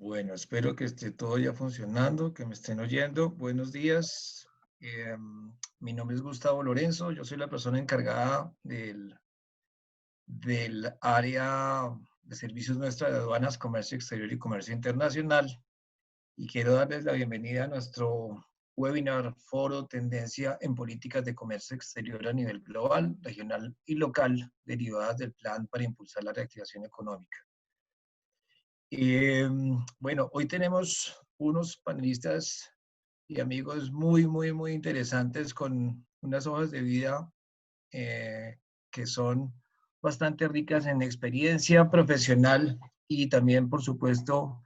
Bueno, espero que esté todo ya funcionando, que me estén oyendo. Buenos días. Mi nombre es Gustavo Lorenzo. Yo soy la persona encargada del área de servicios nuestra de aduanas, comercio exterior y comercio internacional. Y quiero darles la bienvenida a nuestro webinar Foro Tendencia en Políticas de Comercio Exterior a nivel global, regional y local, derivadas del Plan para Impulsar la Reactivación Económica. Bueno, hoy tenemos unos panelistas y amigos muy interesantes con unas hojas de vida que son bastante ricas en experiencia profesional y también, por supuesto,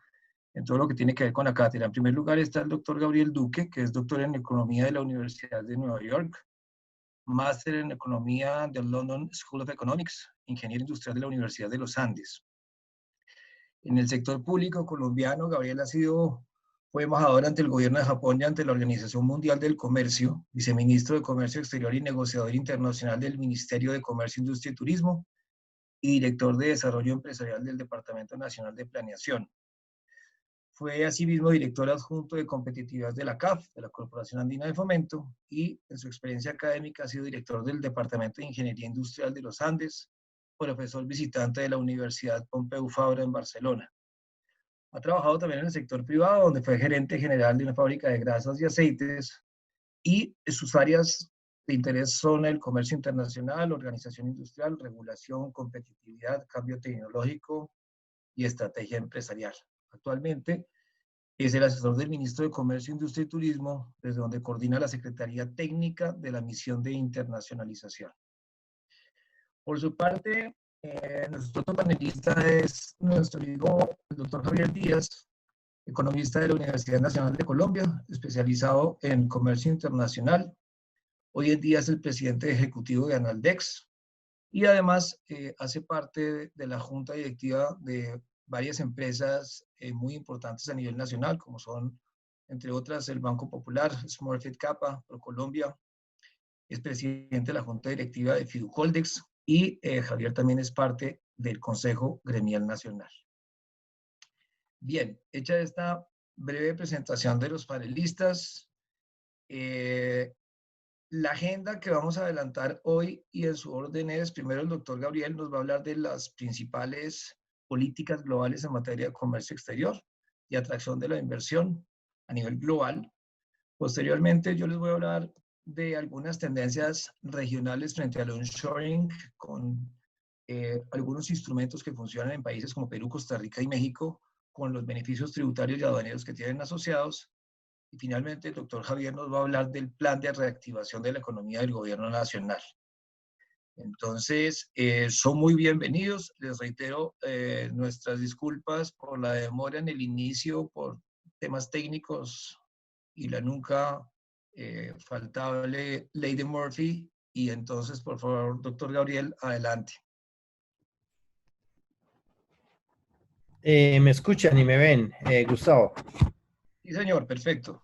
en todo lo que tiene que ver con la cátedra. En primer lugar está el doctor Gabriel Duque, que es doctor en Economía de la Universidad de Nueva York, máster en Economía del London School of Economics, ingeniero industrial de la Universidad de los Andes. En el sector público colombiano, Gabriel fue embajador ante el gobierno de Japón y ante la Organización Mundial del Comercio, viceministro de Comercio Exterior y negociador internacional del Ministerio de Comercio, Industria y Turismo y director de Desarrollo Empresarial del Departamento Nacional de Planeación. Fue asimismo director adjunto de competitividad de la CAF, de la Corporación Andina de Fomento, y en su experiencia académica ha sido director del Departamento de Ingeniería Industrial de los Andes, profesor visitante de la Universidad Pompeu Fabra en Barcelona. Ha trabajado también en el sector privado, donde fue gerente general de una fábrica de grasas y aceites, y sus áreas de interés son el comercio internacional, organización industrial, regulación, competitividad, cambio tecnológico y estrategia empresarial. Actualmente es el asesor del ministro de Comercio, Industria y Turismo, desde donde coordina la Secretaría Técnica de la Misión de Internacionalización. Por su parte, nuestro otro panelista es nuestro amigo, el doctor Javier Díaz, economista de la Universidad Nacional de Colombia, especializado en comercio internacional. Hoy en día es el presidente ejecutivo de Analdex y además hace parte de la junta directiva de varias empresas muy importantes a nivel nacional, como son, entre otras, el Banco Popular, Smurfit Kappa, ProColombia. Es presidente de la junta directiva de Fiducoldex y Javier también es parte del Consejo Gremial Nacional. Bien, hecha esta breve presentación de los panelistas, la agenda que vamos a adelantar hoy y en su orden es, primero el doctor Gabriel nos va a hablar de las principales políticas globales en materia de comercio exterior y atracción de la inversión a nivel global. Posteriormente yo les voy a hablar de algunas tendencias regionales frente al onshoring con algunos instrumentos que funcionan en países como Perú, Costa Rica y México, con los beneficios tributarios y aduaneros que tienen asociados. Y finalmente, el doctor Javier nos va a hablar del plan de reactivación de la economía del gobierno nacional. Entonces, son muy bienvenidos. Les reitero nuestras disculpas por la demora en el inicio, por temas técnicos y la nunca faltable ley de Murphy. Y entonces, por favor, doctor Gabriel, adelante. ¿Me escuchan y me ven, Gustavo? Sí, señor, perfecto.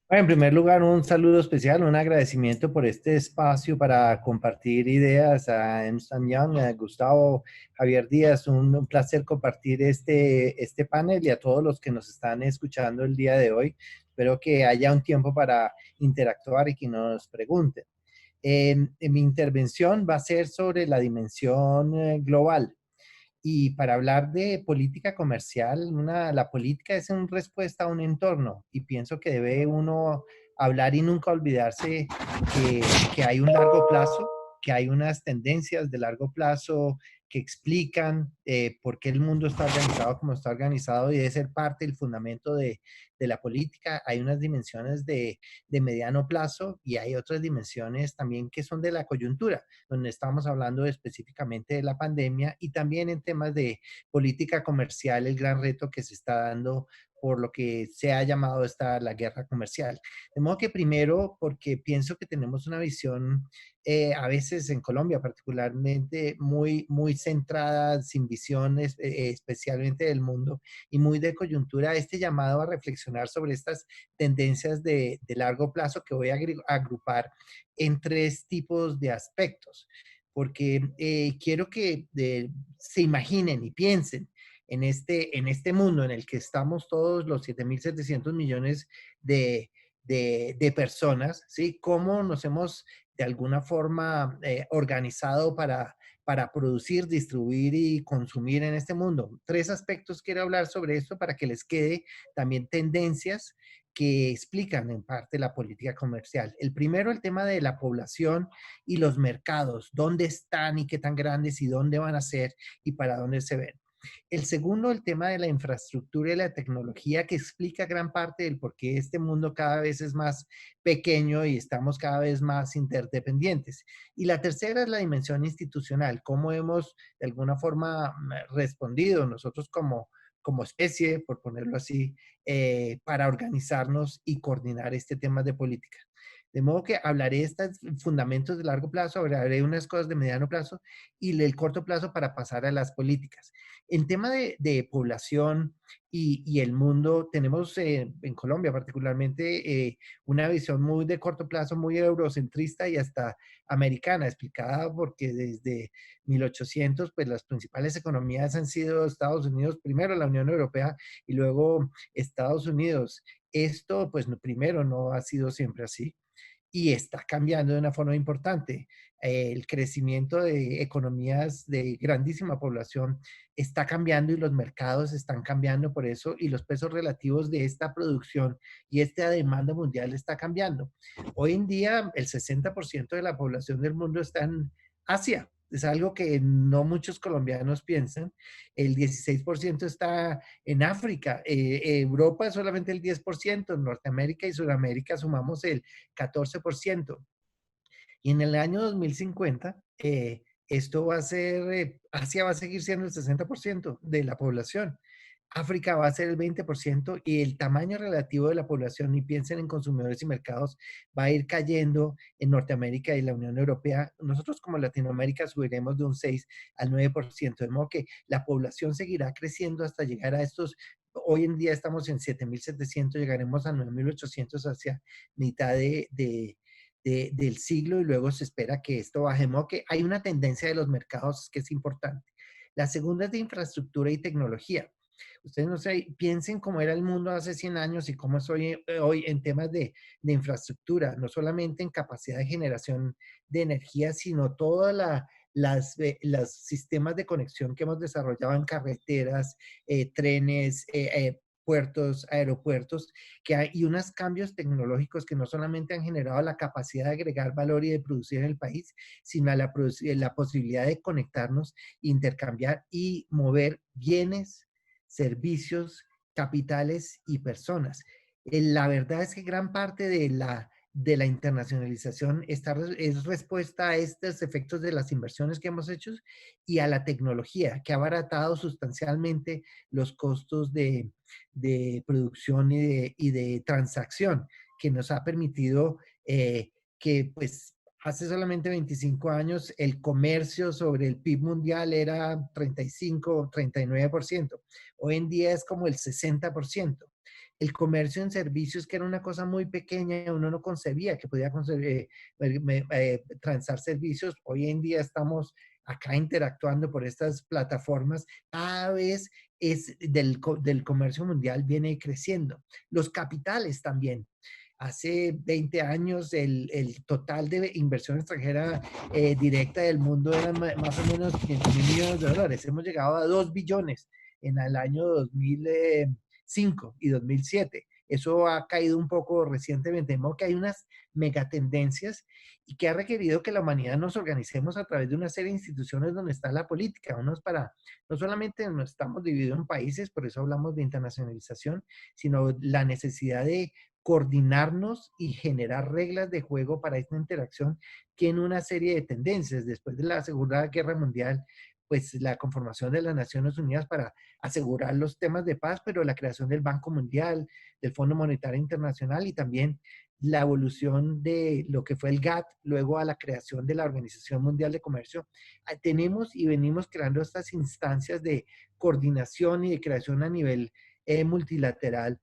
Bueno, en primer lugar, un saludo especial, un agradecimiento por este espacio para compartir ideas a Ernst & Young, a Gustavo, Javier Díaz. Un placer compartir este panel y a todos los que nos están escuchando el día de hoy. Espero que haya un tiempo para interactuar y que nos pregunten. En mi intervención va a ser sobre la dimensión global. Y para hablar de política comercial, la política es una respuesta a un entorno y pienso que debe uno hablar y nunca olvidarse que hay un largo plazo, que hay unas tendencias de largo plazo que explican por qué el mundo está organizado como está organizado y debe ser parte del fundamento de la política. Hay unas dimensiones de mediano plazo y hay otras dimensiones también que son de la coyuntura, donde estamos hablando específicamente de la pandemia y también en temas de política comercial, el gran reto que se está dando por lo que se ha llamado la guerra comercial. De modo que primero, porque pienso que tenemos una visión a veces en Colombia particularmente muy centrada, sin visiones especialmente del mundo y muy de coyuntura, este llamado a reflexionar sobre estas tendencias de largo plazo que voy a agrupar en tres tipos de aspectos, porque quiero que se imaginen y piensen en este mundo en el que estamos todos los 7.700 millones de personas, ¿sí? ¿Cómo nos hemos de alguna forma organizado para producir, distribuir y consumir en este mundo? Tres aspectos quiero hablar sobre esto para que les quede también tendencias que explican en parte la política comercial. El primero, el tema de la población y los mercados, dónde están y qué tan grandes y dónde van a ser y para dónde se ven. El segundo, el tema de la infraestructura y la tecnología, que explica gran parte del por qué este mundo cada vez es más pequeño y estamos cada vez más interdependientes. Y la tercera es la dimensión institucional, cómo hemos de alguna forma respondido nosotros como especie, por ponerlo así, para organizarnos y coordinar este tema de política. De modo que hablaré de estos fundamentos de largo plazo, hablaré de unas cosas de mediano plazo y del corto plazo para pasar a las políticas. En tema de población y el mundo, tenemos en Colombia particularmente una visión muy de corto plazo, muy eurocentrista y hasta americana, explicada porque desde 1800, pues las principales economías han sido Estados Unidos, primero la Unión Europea y luego Estados Unidos. Esto, pues primero, no ha sido siempre así y está cambiando de una forma importante. El crecimiento de economías de grandísima población está cambiando y los mercados están cambiando por eso y los pesos relativos de esta producción y esta demanda mundial está cambiando. Hoy en día el 60% de la población del mundo está en Asia. Es algo que no muchos colombianos piensan. El 16% está en África. Europa es solamente el 10%. Norteamérica y Sudamérica sumamos el 14%. Y en el año 2050, esto va a ser, Asia va a seguir siendo el 60% de la población. África va a ser el 20% y el tamaño relativo de la población, y piensen en consumidores y mercados, va a ir cayendo en Norteamérica y la Unión Europea. Nosotros como Latinoamérica subiremos de un 6 al 9%, de modo que la población seguirá creciendo hasta llegar a estos, hoy en día estamos en 7.700, llegaremos a 9.800 hacia mitad del siglo y luego se espera que esto baje. De modo que hay una tendencia de los mercados que es importante. La segunda es de infraestructura y tecnología. Ustedes no sé, piensen cómo era el mundo hace 100 años y cómo es hoy en temas de infraestructura, no solamente en capacidad de generación de energía, sino todos los sistemas de conexión que hemos desarrollado en carreteras, trenes, puertos, aeropuertos, que hay unos cambios tecnológicos que no solamente han generado la capacidad de agregar valor y de producir en el país, sino la posibilidad de conectarnos, intercambiar y mover bienes, servicios, capitales y personas. La verdad es que gran parte de la internacionalización es respuesta a estos efectos de las inversiones que hemos hecho y a la tecnología, que ha abaratado sustancialmente los costos de producción y de transacción, que nos ha permitido que pues hace solamente 25 años el comercio sobre el PIB mundial era 35, 39%. Hoy en día es como el 60%. El comercio en servicios, que era una cosa muy pequeña, uno no concebía que podía transar servicios. Hoy en día estamos acá interactuando por estas plataformas. Cada vez del comercio mundial viene creciendo. Los capitales también. Hace 20 años el total de inversión extranjera directa del mundo era más o menos 500 mil millones de dólares. Hemos llegado a 2 billones en el año 2005 y 2007. Eso ha caído un poco recientemente, de modo que hay unas megatendencias y que ha requerido que la humanidad nos organicemos a través de una serie de instituciones donde está la política. Uno es para, no solamente no estamos divididos en países, por eso hablamos de internacionalización, sino la necesidad de coordinarnos y generar reglas de juego para esta interacción. Tiene una serie de tendencias. Después de la Segunda Guerra Mundial, pues la conformación de las Naciones Unidas para asegurar los temas de paz, pero la creación del Banco Mundial, del Fondo Monetario Internacional y también la evolución de lo que fue el GATT, luego a la creación de la Organización Mundial de Comercio. Tenemos y venimos creando estas instancias de coordinación y de creación a nivel multilateral,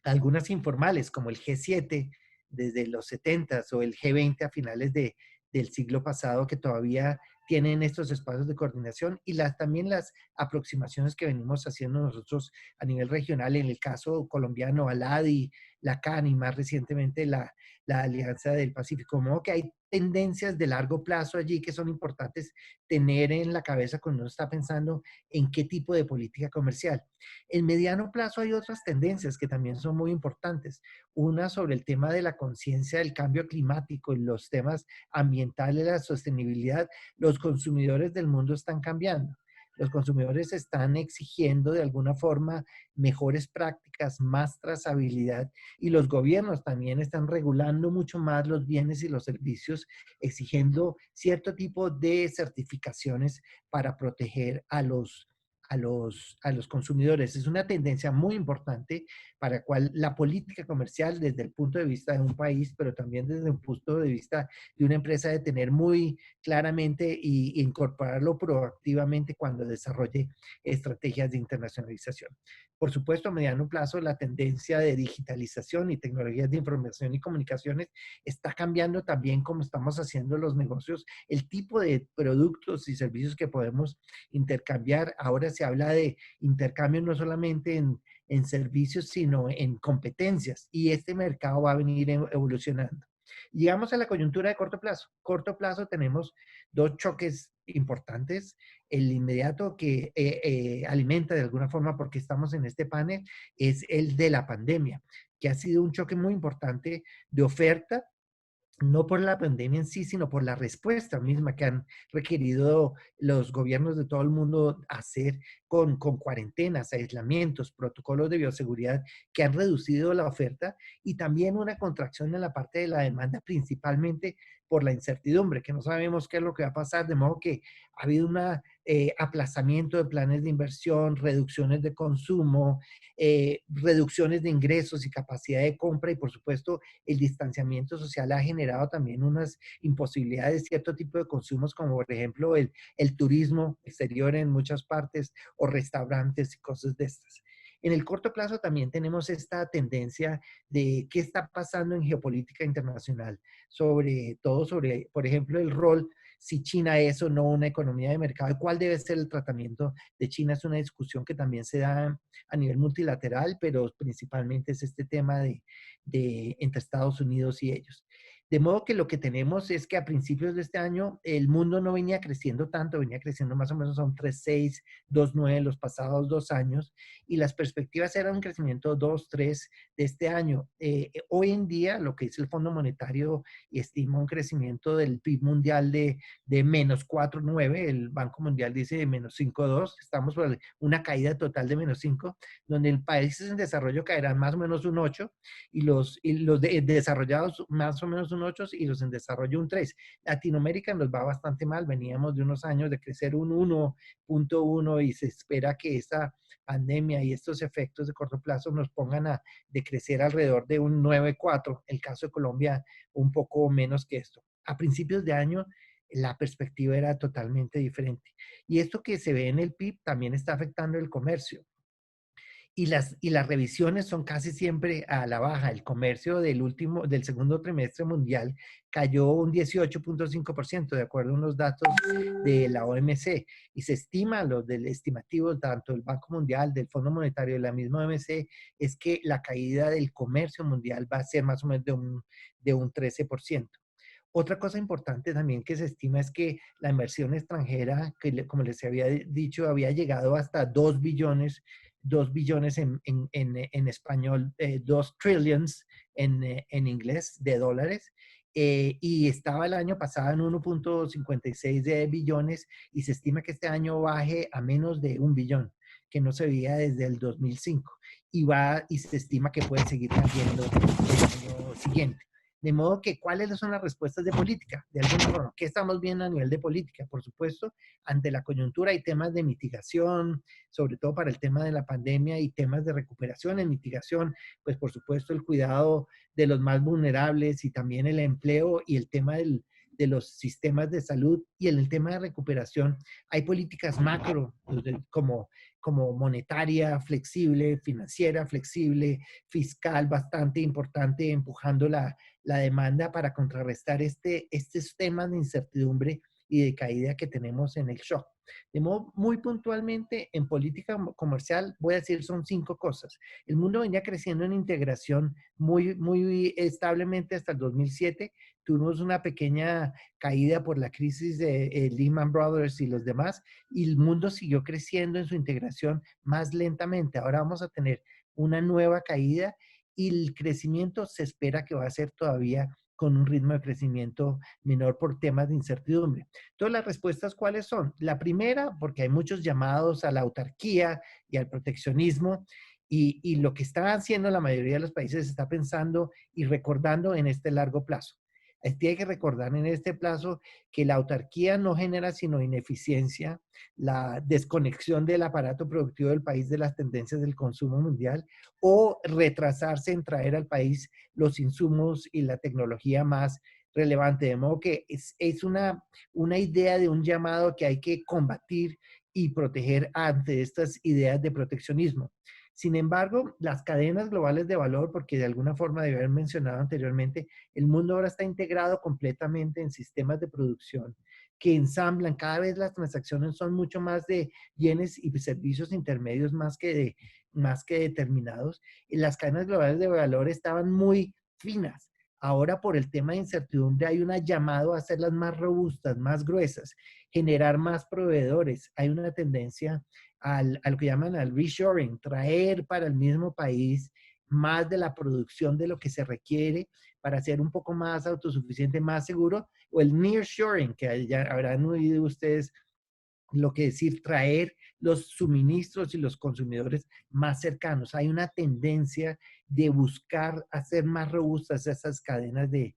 algunas informales como el G7 desde los 70 o el G20 a finales del siglo pasado, que todavía tienen estos espacios de coordinación y también las aproximaciones que venimos haciendo nosotros a nivel regional, en el caso colombiano, ALADI, la CAN y más recientemente la Alianza del Pacífico. De modo que hay tendencias de largo plazo allí que son importantes tener en la cabeza cuando uno está pensando en qué tipo de política comercial. En mediano plazo hay otras tendencias que también son muy importantes. Una sobre el tema de la conciencia del cambio climático y los temas ambientales, la sostenibilidad. Los consumidores del mundo están cambiando. Los consumidores están exigiendo de alguna forma mejores prácticas, más trazabilidad, y los gobiernos también están regulando mucho más los bienes y los servicios, exigiendo cierto tipo de certificaciones para proteger a los consumidores. Es una tendencia muy importante para cual la política comercial desde el punto de vista de un país, pero también desde un punto de vista de una empresa, de tener muy claramente y incorporarlo proactivamente cuando desarrolle estrategias de internacionalización. Por supuesto, a mediano plazo, la tendencia de digitalización y tecnologías de información y comunicaciones está cambiando también cómo estamos haciendo los negocios, el tipo de productos y servicios que podemos intercambiar. Ahora se habla de intercambio no solamente en servicios, sino en competencias, y este mercado va a venir evolucionando. Llegamos a la coyuntura de corto plazo. Corto plazo tenemos dos choques importantes. El inmediato que alimenta de alguna forma, porque estamos en este panel, es el de la pandemia, que ha sido un choque muy importante de oferta, no por la pandemia en sí, sino por la respuesta misma que han requerido los gobiernos de todo el mundo hacer con cuarentenas, aislamientos, protocolos de bioseguridad que han reducido la oferta, y también una contracción en la parte de la demanda, principalmente por la incertidumbre, que no sabemos qué es lo que va a pasar, de modo que ha habido un aplazamiento de planes de inversión, reducciones de consumo, reducciones de ingresos y capacidad de compra, y por supuesto el distanciamiento social ha generado también unas imposibilidades de cierto tipo de consumos, como por ejemplo el turismo exterior en muchas partes, o restaurantes y cosas de estas. En el corto plazo también tenemos esta tendencia de qué está pasando en geopolítica internacional, sobre todo sobre, por ejemplo, el rol, si China es o no una economía de mercado, y cuál debe ser el tratamiento de China. Es una discusión que también se da a nivel multilateral, pero principalmente es este tema entre Estados Unidos y ellos. De modo que lo que tenemos es que a principios de este año el mundo no venía creciendo tanto, venía creciendo más o menos a un 3,6, 2,9 los pasados 2 años, y las perspectivas eran un crecimiento 2,3 de este año. Hoy en día lo que dice el Fondo Monetario estima un crecimiento del PIB mundial de menos 4,9, el Banco Mundial dice de menos 5,2, estamos por una caída total de menos 5, donde el países en desarrollo caerán más o menos un 8, y los desarrollados más o menos un 8, y los en desarrollo un 3. Latinoamérica nos va bastante mal, veníamos de unos años de crecer un 1,1, y se espera que esta pandemia y estos efectos de corto plazo nos pongan a decrecer alrededor de un 9,4, el caso de Colombia un poco menos que esto. A principios de año la perspectiva era totalmente diferente. Y esto que se ve en el PIB también está afectando el comercio. Y las revisiones son casi siempre a la baja. El comercio del segundo trimestre mundial cayó un 18,5%, de acuerdo a unos datos de la OMC. Y se estima, los del estimativo, tanto del Banco Mundial, del Fondo Monetario, de la misma OMC, es que la caída del comercio mundial va a ser más o menos de un 13%. Otra cosa importante también que se estima es que la inversión extranjera, que como les había dicho, había llegado hasta 2 billones en español, 2 trillions en inglés de dólares, y estaba el año pasado en 1,56 de billones, y se estima que este año baje a menos de 1 billón, que no se veía desde el 2005, y se estima que puede seguir cayendo el año siguiente. De modo que, ¿cuáles son las respuestas de política? De alguna forma, ¿qué estamos viendo a nivel de política? Por supuesto, ante la coyuntura hay temas de mitigación, sobre todo para el tema de la pandemia, y temas de recuperación. En mitigación, pues por supuesto el cuidado de los más vulnerables, y también el empleo y el tema de los sistemas de salud. Y en el tema de recuperación hay políticas macro, como monetaria flexible, financiera flexible, fiscal bastante importante, empujando la demanda para contrarrestar estos temas de incertidumbre y de caída que tenemos en el shock. De modo muy puntualmente, en política comercial, voy a decir, son 5 cosas. El mundo venía creciendo en integración muy establemente hasta el 2007. Tuvimos una pequeña caída por la crisis de Lehman Brothers y los demás, y el mundo siguió creciendo en su integración más lentamente. Ahora vamos a tener una nueva caída y el crecimiento se espera que va a ser todavía con un ritmo de crecimiento menor por temas de incertidumbre. Entonces, las respuestas, ¿cuáles son? La primera, porque hay muchos llamados a la autarquía y al proteccionismo, y lo que está haciendo la mayoría de los países está pensando y recordando en este largo plazo. Tiene que recordar en este plazo que la autarquía no genera sino ineficiencia, la desconexión del aparato productivo del país de las tendencias del consumo mundial o retrasarse en traer al país los insumos y la tecnología más relevante. De modo que es una idea de un llamado que hay que combatir y proteger ante estas ideas de proteccionismo. Sin embargo, las cadenas globales de valor, porque de alguna forma debe haber mencionado anteriormente, el mundo ahora está integrado completamente en sistemas de producción que ensamblan. Cada vez las transacciones son mucho más de bienes y servicios intermedios más que determinados. Y las cadenas globales de valor estaban muy finas. Ahora, por el tema de incertidumbre, hay un llamado a hacerlas más robustas, más gruesas, generar más proveedores. Hay una tendencia a lo que llaman al reshoring, traer para el mismo país más de la producción de lo que se requiere para ser un poco más autosuficiente, más seguro, o el nearshoring, que ya habrán oído ustedes lo que decir, traer los suministros y los consumidores más cercanos. Hay una tendencia de buscar hacer más robustas esas cadenas de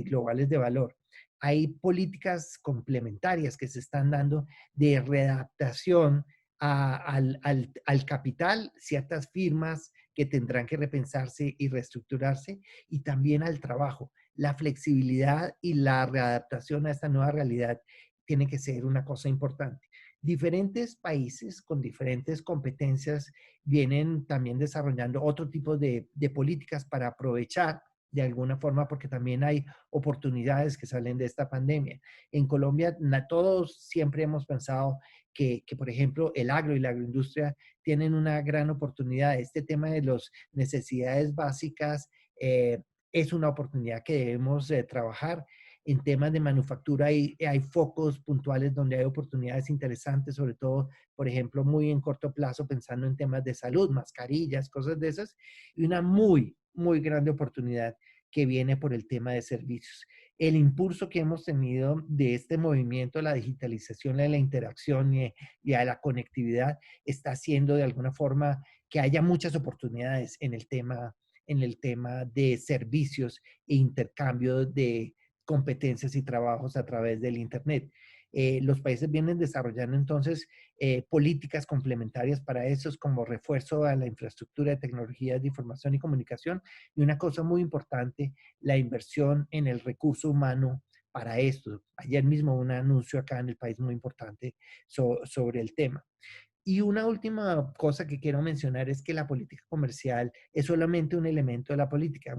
globales de valor. Hay políticas complementarias que se están dando de readaptación al capital, ciertas firmas que tendrán que repensarse y reestructurarse, y también al trabajo. La flexibilidad y la readaptación a esta nueva realidad tiene que ser una cosa importante. Diferentes países con diferentes competencias vienen también desarrollando otro tipo de políticas para aprovechar de alguna forma, porque también hay oportunidades que salen de esta pandemia. En Colombia, todos siempre hemos pensado que, por ejemplo, el agro y la agroindustria tienen una gran oportunidad. Este tema de las necesidades básicas es una oportunidad que debemos trabajar. En temas de manufactura hay focos puntuales donde hay oportunidades interesantes, sobre todo, por ejemplo, muy en corto plazo, pensando en temas de salud, mascarillas, cosas de esas, y una muy grande oportunidad que viene por el tema de servicios. El impulso que hemos tenido de este movimiento, la digitalización, la interacción y a la conectividad, está haciendo de alguna forma que haya muchas oportunidades en el tema de servicios e intercambio de competencias y trabajos a través del Internet. Los países vienen desarrollando entonces políticas complementarias para eso, como refuerzo a la infraestructura de tecnologías de información y comunicación, y una cosa muy importante, la inversión en el recurso humano para esto. Ayer mismo un anuncio acá en el país muy importante sobre el tema. Y una última cosa que quiero mencionar es que la política comercial es solamente un elemento de la política.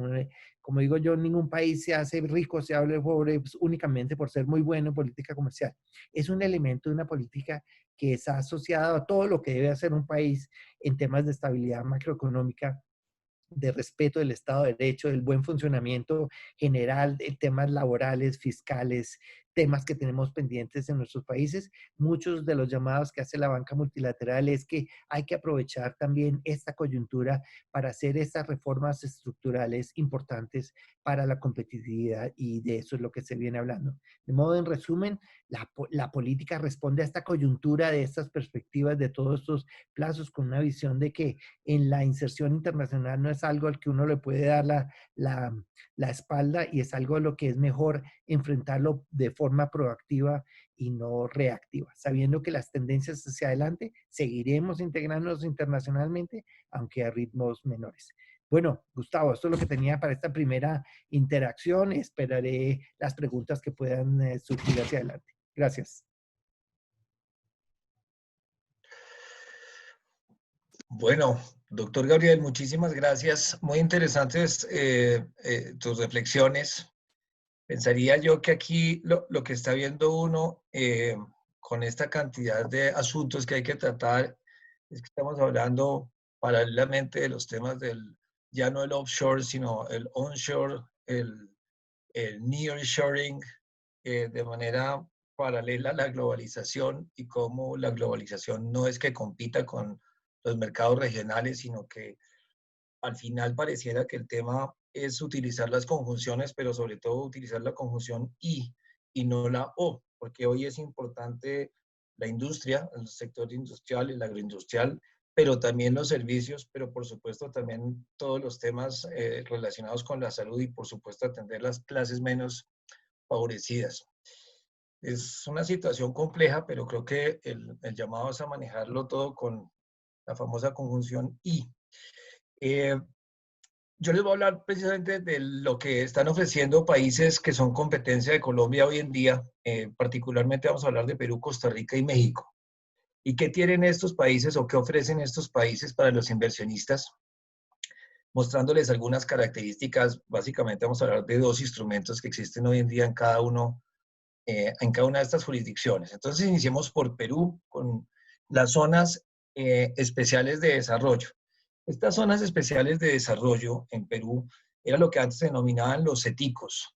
Como digo yo, ningún país se hace rico, se habla pobre pues, únicamente por ser muy bueno en política comercial. Es un elemento de una política que está asociada a todo lo que debe hacer un país en temas de estabilidad macroeconómica, de respeto del Estado de Derecho, del buen funcionamiento general, de temas laborales, fiscales, temas que tenemos pendientes en nuestros países. Muchos de los llamados que hace la banca multilateral es que hay que aprovechar también esta coyuntura para hacer estas reformas estructurales importantes para la competitividad, y de eso es lo que se viene hablando. De modo, en resumen, la política responde a esta coyuntura de estas perspectivas, de todos estos plazos, con una visión de que en la inserción internacional no es algo al que uno le puede dar la espalda, y es algo a lo que es mejor enfrentarlo de forma proactiva y no reactiva, sabiendo que las tendencias hacia adelante seguiremos integrándonos internacionalmente, aunque a ritmos menores. Bueno, Gustavo, esto es lo que tenía para esta primera interacción. Esperaré las preguntas que puedan surgir hacia adelante. Gracias. Bueno, doctor Gabriel, muchísimas gracias. Muy interesantes tus reflexiones. Pensaría yo que aquí lo que está viendo uno con esta cantidad de asuntos que hay que tratar es que estamos hablando paralelamente de los temas del, ya no el offshore, sino el onshore, el nearshoring, de manera paralela a la globalización y cómo la globalización no es que compita con los mercados regionales, sino que al final pareciera que el tema es utilizar las conjunciones, pero sobre todo utilizar la conjunción y no la o, porque hoy es importante la industria, el sector industrial, el agroindustrial, pero también los servicios, pero por supuesto también todos los temas relacionados con la salud y por supuesto atender las clases menos favorecidas. Es una situación compleja, pero creo que el llamado es a manejarlo todo con la famosa conjunción y. Eh, yo les voy a hablar precisamente de lo que están ofreciendo países que son competencia de Colombia hoy en día. Particularmente vamos a hablar de Perú, Costa Rica y México. ¿Y qué tienen estos países o qué ofrecen estos países para los inversionistas? Mostrándoles algunas características. Básicamente vamos a hablar de dos instrumentos que existen hoy en día en cada una de estas jurisdicciones. Entonces iniciemos por Perú con las zonas especiales de desarrollo. Estas zonas especiales de desarrollo en Perú era lo que antes se denominaban los CETICOS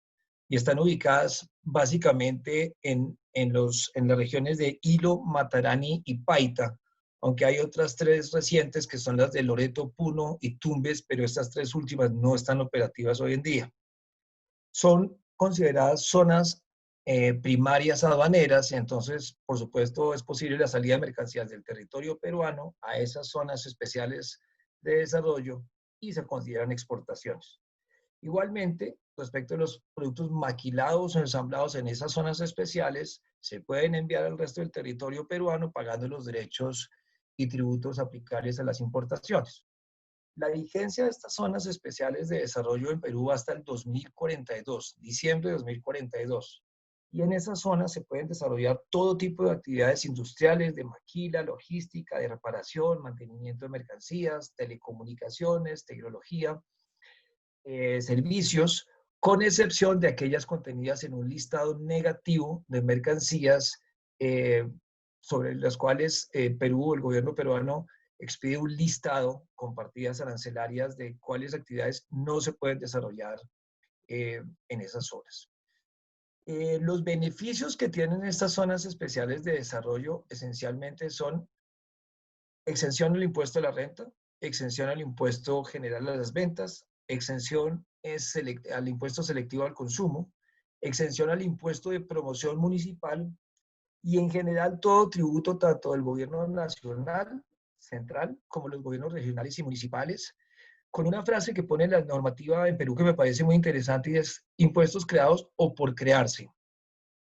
y están ubicadas básicamente en las regiones de Hilo, Matarani y Paita, aunque hay otras tres recientes que son las de Loreto, Puno y Tumbes, pero estas tres últimas no están operativas hoy en día. Son consideradas zonas primarias aduaneras, y entonces, por supuesto, es posible la salida de mercancías del territorio peruano a esas zonas especiales de desarrollo y se consideran exportaciones. Igualmente, respecto a los productos maquilados o ensamblados en esas zonas especiales, se pueden enviar al resto del territorio peruano pagando los derechos y tributos aplicables a las importaciones. La vigencia de estas zonas especiales de desarrollo en Perú va hasta el 2042, diciembre de 2042. Y en esas zonas se pueden desarrollar todo tipo de actividades industriales, de maquila, logística, de reparación, mantenimiento de mercancías, telecomunicaciones, tecnología, servicios, con excepción de aquellas contenidas en un listado negativo de mercancías sobre las cuales Perú, el gobierno peruano, expide un listado con partidas arancelarias de cuáles actividades no se pueden desarrollar en esas zonas. Los beneficios que tienen estas zonas especiales de desarrollo esencialmente son exención al impuesto a la renta, exención al impuesto general a las ventas, exención al impuesto selectivo al consumo, exención al impuesto de promoción municipal y en general todo tributo tanto del gobierno nacional, central, como los gobiernos regionales y municipales, con una frase que pone la normativa en Perú que me parece muy interesante y es impuestos creados o por crearse,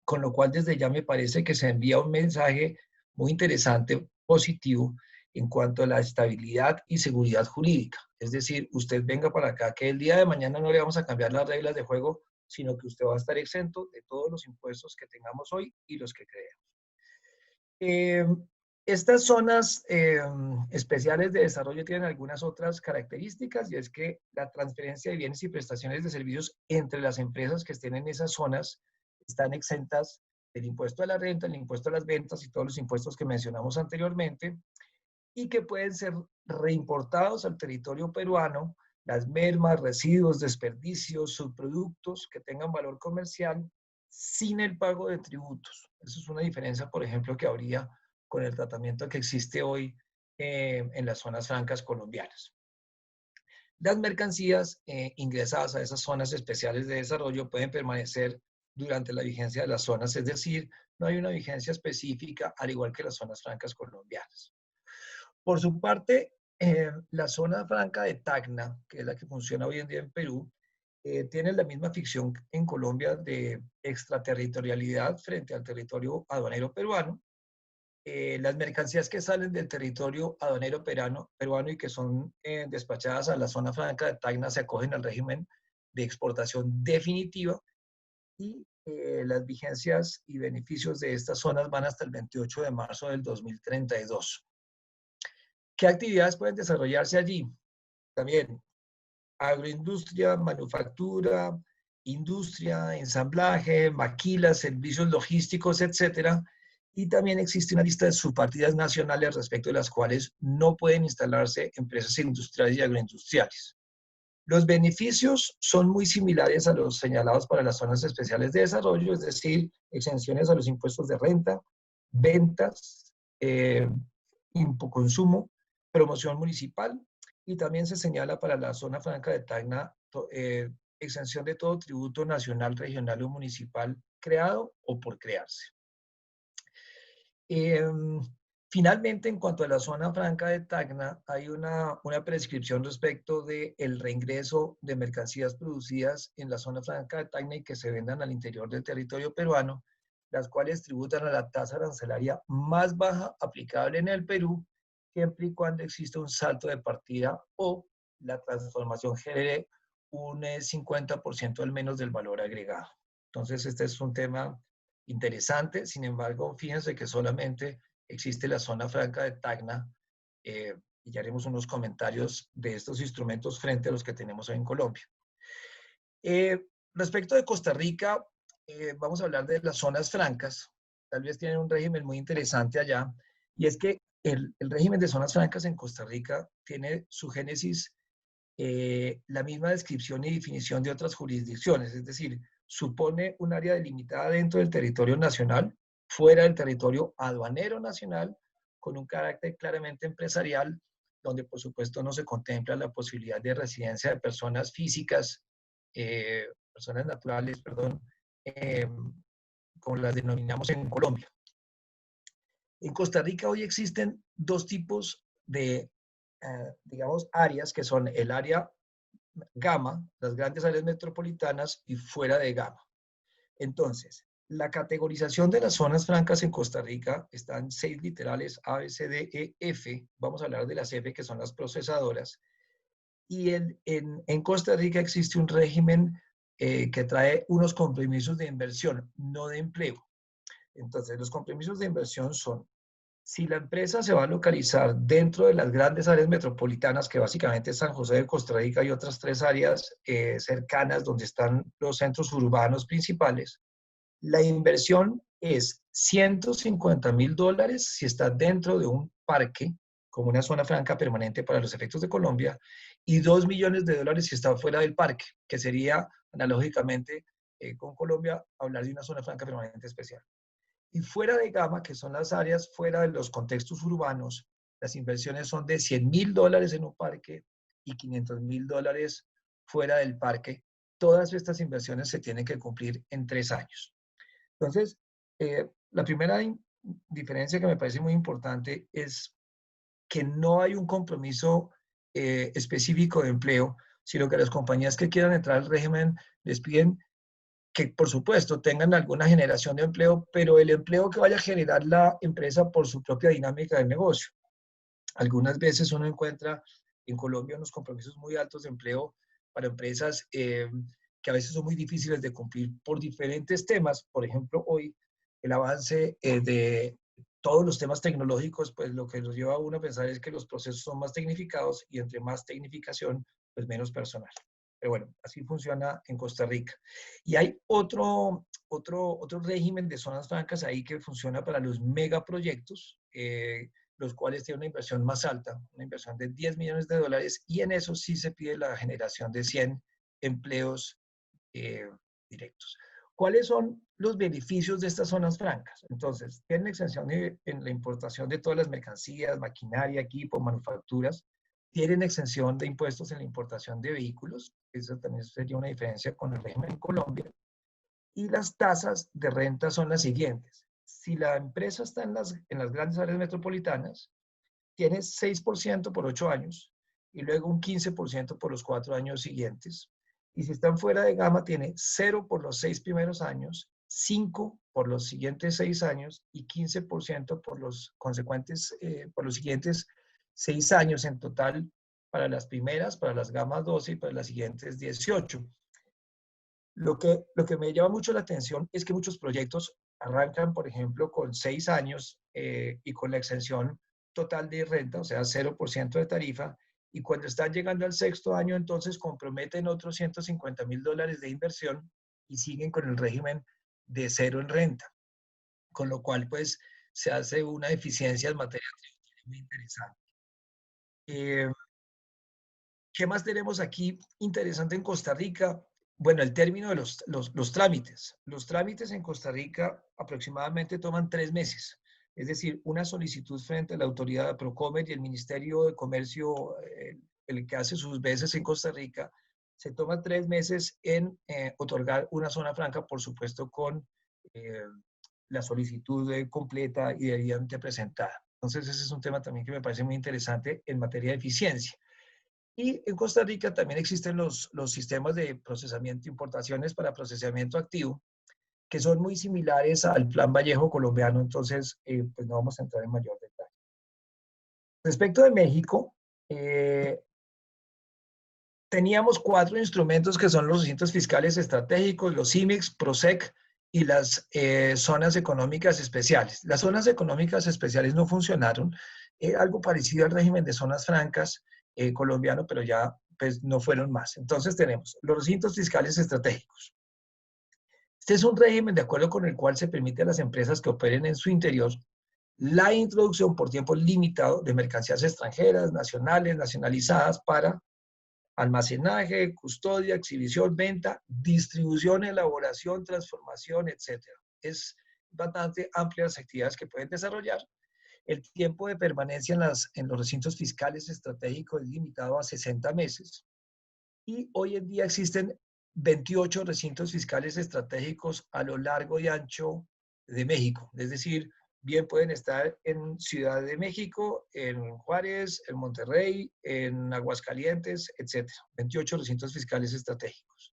con lo cual desde ya me parece que se envía un mensaje muy interesante, positivo, en cuanto a la estabilidad y seguridad jurídica. Es decir, usted venga para acá, que el día de mañana no le vamos a cambiar las reglas de juego, sino que usted va a estar exento de todos los impuestos que tengamos hoy y los que creemos. Estas zonas especiales de desarrollo tienen algunas otras características y es que la transferencia de bienes y prestaciones de servicios entre las empresas que estén en esas zonas están exentas del impuesto a la renta, el impuesto a las ventas y todos los impuestos que mencionamos anteriormente y que pueden ser reimportados al territorio peruano las mermas, residuos, desperdicios, subproductos que tengan valor comercial sin el pago de tributos. Eso es una diferencia, por ejemplo, que habría con el tratamiento que existe hoy en las zonas francas colombianas. Las mercancías ingresadas a esas zonas especiales de desarrollo pueden permanecer durante la vigencia de las zonas, es decir, no hay una vigencia específica, al igual que las zonas francas colombianas. Por su parte, la zona franca de Tacna, que es la que funciona hoy en día en Perú, tiene la misma ficción en Colombia de extraterritorialidad frente al territorio aduanero peruano. Las mercancías que salen del territorio aduanero peruano y que son despachadas a la zona franca de Tacna se acogen al régimen de exportación definitiva y las vigencias y beneficios de estas zonas van hasta el 28 de marzo del 2032. ¿Qué actividades pueden desarrollarse allí? También agroindustria, manufactura, industria, ensamblaje, maquilas, servicios logísticos, etcétera. Y también existe una lista de subpartidas nacionales respecto de las cuales no pueden instalarse empresas industriales y agroindustriales. Los beneficios son muy similares a los señalados para las zonas especiales de desarrollo, es decir, exenciones a los impuestos de renta, ventas, consumo, promoción municipal, y también se señala para la zona franca de Tacna exención de todo tributo nacional, regional o municipal creado o por crearse. Finalmente, en cuanto a la zona franca de Tacna, hay una prescripción respecto del reingreso de mercancías producidas en la zona franca de Tacna y que se vendan al interior del territorio peruano, las cuales tributan a la tasa arancelaria más baja aplicable en el Perú, siempre y cuando exista un salto de partida o la transformación genere un 50% al menos del valor agregado. Entonces, este es un tema interesante. Sin embargo, fíjense que solamente existe la zona franca de Tacna, y ya haremos unos comentarios de estos instrumentos frente a los que tenemos hoy en Colombia. Respecto de Costa Rica, vamos a hablar de las zonas francas. Tal vez tienen un régimen muy interesante allá, y es que el régimen de zonas francas en Costa Rica tiene su génesis la misma descripción y definición de otras jurisdicciones, es decir, supone un área delimitada dentro del territorio nacional, fuera del territorio aduanero nacional, con un carácter claramente empresarial, donde por supuesto no se contempla la posibilidad de residencia de personas físicas, personas naturales, perdón, como las denominamos en Colombia. En Costa Rica hoy existen dos tipos de, digamos, áreas, que son el área Gama, las grandes áreas metropolitanas, y fuera de Gama. Entonces, la categorización de las zonas francas en Costa Rica están 6 literales: A, B, C, D, E, F. Vamos a hablar de las F, que son las procesadoras. Y en Costa Rica existe un régimen que trae unos compromisos de inversión, no de empleo. Entonces, los compromisos de inversión son: si la empresa se va a localizar dentro de las grandes áreas metropolitanas, que básicamente es San José de Costa Rica y otras 3 áreas cercanas donde están los centros urbanos principales, la inversión es $150,000 si está dentro de un parque, como una zona franca permanente para los efectos de Colombia, y $2 millones si está fuera del parque, que sería analógicamente con Colombia hablar de una zona franca permanente especial. Y fuera de Gama, que son las áreas fuera de los contextos urbanos, las inversiones son de $100,000 en un parque y $500,000 fuera del parque. Todas estas inversiones se tienen que cumplir en 3 años. Entonces, la primera diferencia que me parece muy importante es que no hay un compromiso específico de empleo, sino que las compañías que quieran entrar al régimen les piden que, por supuesto, tengan alguna generación de empleo, pero el empleo que vaya a generar la empresa por su propia dinámica de negocio. Algunas veces uno encuentra en Colombia unos compromisos muy altos de empleo para empresas que a veces son muy difíciles de cumplir por diferentes temas. Por ejemplo, hoy el avance de todos los temas tecnológicos, pues lo que nos lleva a uno a pensar es que los procesos son más tecnificados, y entre más tecnificación, pues menos personal. Pero bueno, así funciona en Costa Rica. Y hay otro régimen de zonas francas ahí que funciona para los megaproyectos, los cuales tienen una inversión más alta, una inversión de $10 millones, y en eso sí se pide la generación de 100 empleos directos. ¿Cuáles son los beneficios de estas zonas francas? Entonces, tienen exención en la importación de todas las mercancías, maquinaria, equipo, manufacturas. Tienen exención de impuestos en la importación de vehículos. Eso también sería una diferencia con el régimen en Colombia. Y las tasas de renta son las siguientes. Si la empresa está en las grandes áreas metropolitanas, tiene 6% por 8 años y luego un 15% por los 4 años siguientes. Y si están fuera de Gama, tiene 0 por los 6 primeros años, 5 por los siguientes 6 años y 15% por los consecuentes, por los siguientes 6 años en total para las primeras, para las Gamas 12 y para las siguientes 18. Lo que me llama mucho la atención es que muchos proyectos arrancan, por ejemplo, con 6 años y con la exención total de renta, o sea, 0% de tarifa, y cuando están llegando al sexto año, entonces comprometen otros $150.000 de inversión y siguen con el régimen de cero en renta, con lo cual pues se hace una eficiencia en materia tributaria muy interesante. ¿Qué más tenemos aquí interesante en Costa Rica? Bueno, el término de los trámites. Los trámites en Costa Rica aproximadamente toman 3 meses. Es decir, una solicitud frente a la autoridad de Procomer y el Ministerio de Comercio, el que hace sus veces en Costa Rica, se toma 3 meses en otorgar una zona franca, por supuesto, con la solicitud completa y debidamente presentada. Entonces, ese es un tema también que me parece muy interesante en materia de eficiencia. Y en Costa Rica también existen los sistemas de procesamiento de importaciones para procesamiento activo, que son muy similares al Plan Vallejo colombiano, entonces pues no vamos a entrar en mayor detalle. Respecto de México, teníamos 4 instrumentos que son los recintos fiscales estratégicos, los CIMICS, PROSEC y las zonas económicas especiales. Las zonas económicas especiales no funcionaron, algo parecido al régimen de zonas francas colombiano, pero ya pues no fueron más. Entonces tenemos los recintos fiscales estratégicos. Este es un régimen de acuerdo con el cual se permite a las empresas que operen en su interior la introducción por tiempo limitado de mercancías extranjeras, nacionales, nacionalizadas para almacenaje, custodia, exhibición, venta, distribución, elaboración, transformación, etc. Es bastante amplias las actividades que pueden desarrollar. El tiempo de permanencia en los recintos fiscales estratégicos es limitado a 60 meses. Y hoy en día existen 28 recintos fiscales estratégicos a lo largo y ancho de México. Es decir, bien pueden estar en Ciudad de México, en Juárez, en Monterrey, en Aguascalientes, etc. 28 recintos fiscales estratégicos.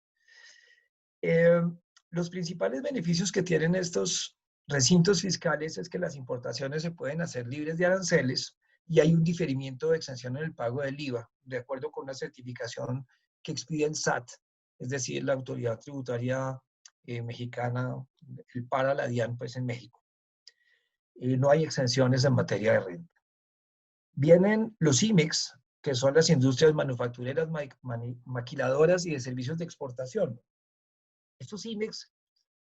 Los principales beneficios que tienen estos recintos fiscales es que las importaciones se pueden hacer libres de aranceles y hay un diferimiento de exención en el pago del IVA, de acuerdo con una certificación que expide el SAT, es decir, la autoridad tributaria mexicana, el PARA, la DIAN, pues en México. No hay exenciones en materia de renta. Vienen los IMEX, que son las industrias manufactureras, maquiladoras y de servicios de exportación. Estos IMEX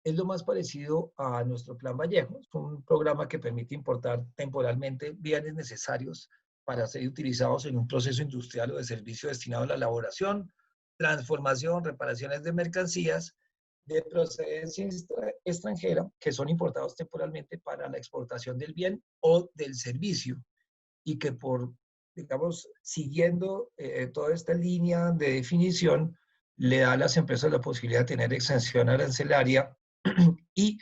es lo más parecido a nuestro Plan Vallejo. Es un programa que permite importar temporalmente bienes necesarios para ser utilizados en un proceso industrial o de servicio destinado a la elaboración, transformación, reparaciones de mercancías de procedencia extranjera que son importados temporalmente para la exportación del bien o del servicio y que por, digamos, siguiendo toda esta línea de definición, le da a las empresas la posibilidad de tener exención arancelaria y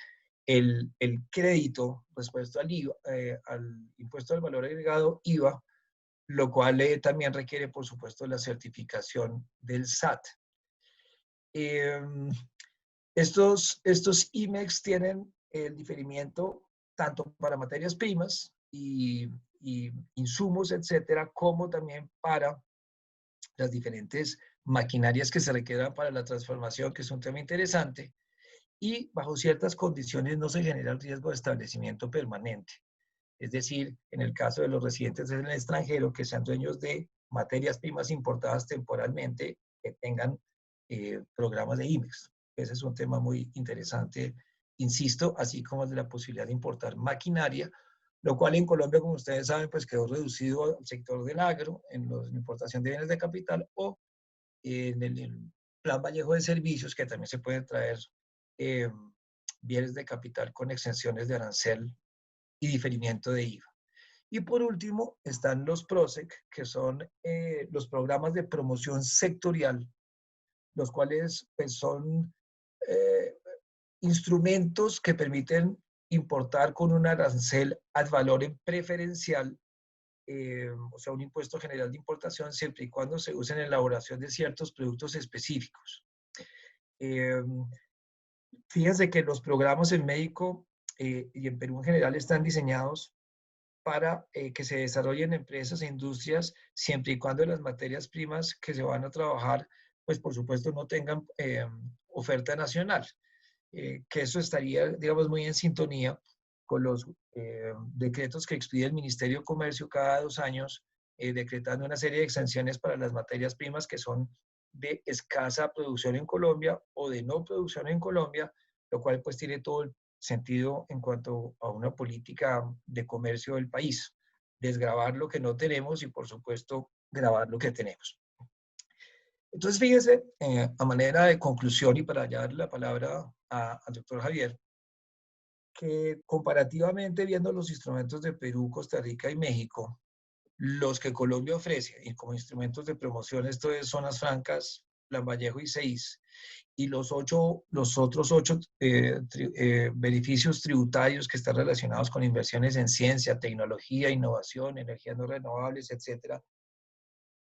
el crédito respecto al IVA, al impuesto al valor agregado IVA, lo cual también requiere, por supuesto, la certificación del SAT. Estos IMEX tienen el diferimiento tanto para materias primas y insumos, etcétera, como también para las diferentes maquinarias que se requieran para la transformación, que es un tema interesante, y bajo ciertas condiciones no se genera el riesgo de establecimiento permanente. Es decir, en el caso de los residentes en el extranjero que sean dueños de materias primas importadas temporalmente, que tengan programas de IMEX. Ese es un tema muy interesante, insisto, así como el de la posibilidad de importar maquinaria, lo cual en Colombia, como ustedes saben, pues quedó reducido al sector del agro, en la importación de bienes de capital o en el Plan Vallejo de Servicios, que también se pueden traer bienes de capital con exenciones de arancel y diferimiento de IVA. Y por último están los PROSEC, que son los programas de promoción sectorial, los cuales pues, son instrumentos que permiten importar con un arancel ad valorem preferencial, o sea, un impuesto general de importación, siempre y cuando se use en la elaboración de ciertos productos específicos. Fíjense que los programas en México y en Perú en general están diseñados para que se desarrollen empresas e industrias siempre y cuando las materias primas que se van a trabajar, pues por supuesto no tengan oferta nacional, que eso estaría, digamos, muy en sintonía con los decretos que expide el Ministerio de Comercio cada 2 años decretando una serie de exenciones para las materias primas que son de escasa producción en Colombia o de no producción en Colombia, lo cual pues tiene todo el sentido en cuanto a una política de comercio del país. Desgravar lo que no tenemos y por supuesto grabar lo que tenemos. Entonces, fíjese, a manera de conclusión y para ya darle la palabra al doctor Javier, que comparativamente viendo los instrumentos de Perú, Costa Rica y México, los que Colombia ofrece y como instrumentos de promoción, esto es Zonas Francas, Lambayejo y Seis, y los otros 8 beneficios tributarios que están relacionados con inversiones en ciencia, tecnología, innovación, energías no renovables, etcétera,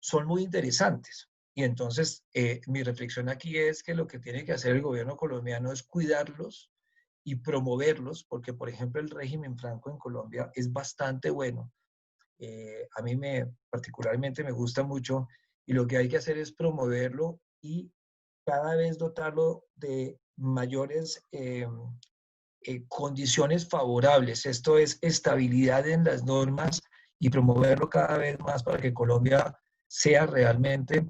son muy interesantes. Y entonces mi reflexión aquí es que lo que tiene que hacer el gobierno colombiano es cuidarlos y promoverlos, porque por ejemplo el régimen franco en Colombia es bastante bueno. A mí particularmente me gusta mucho y lo que hay que hacer es promoverlo y cada vez dotarlo de mayores condiciones favorables. Esto es estabilidad en las normas y promoverlo cada vez más para que Colombia sea realmente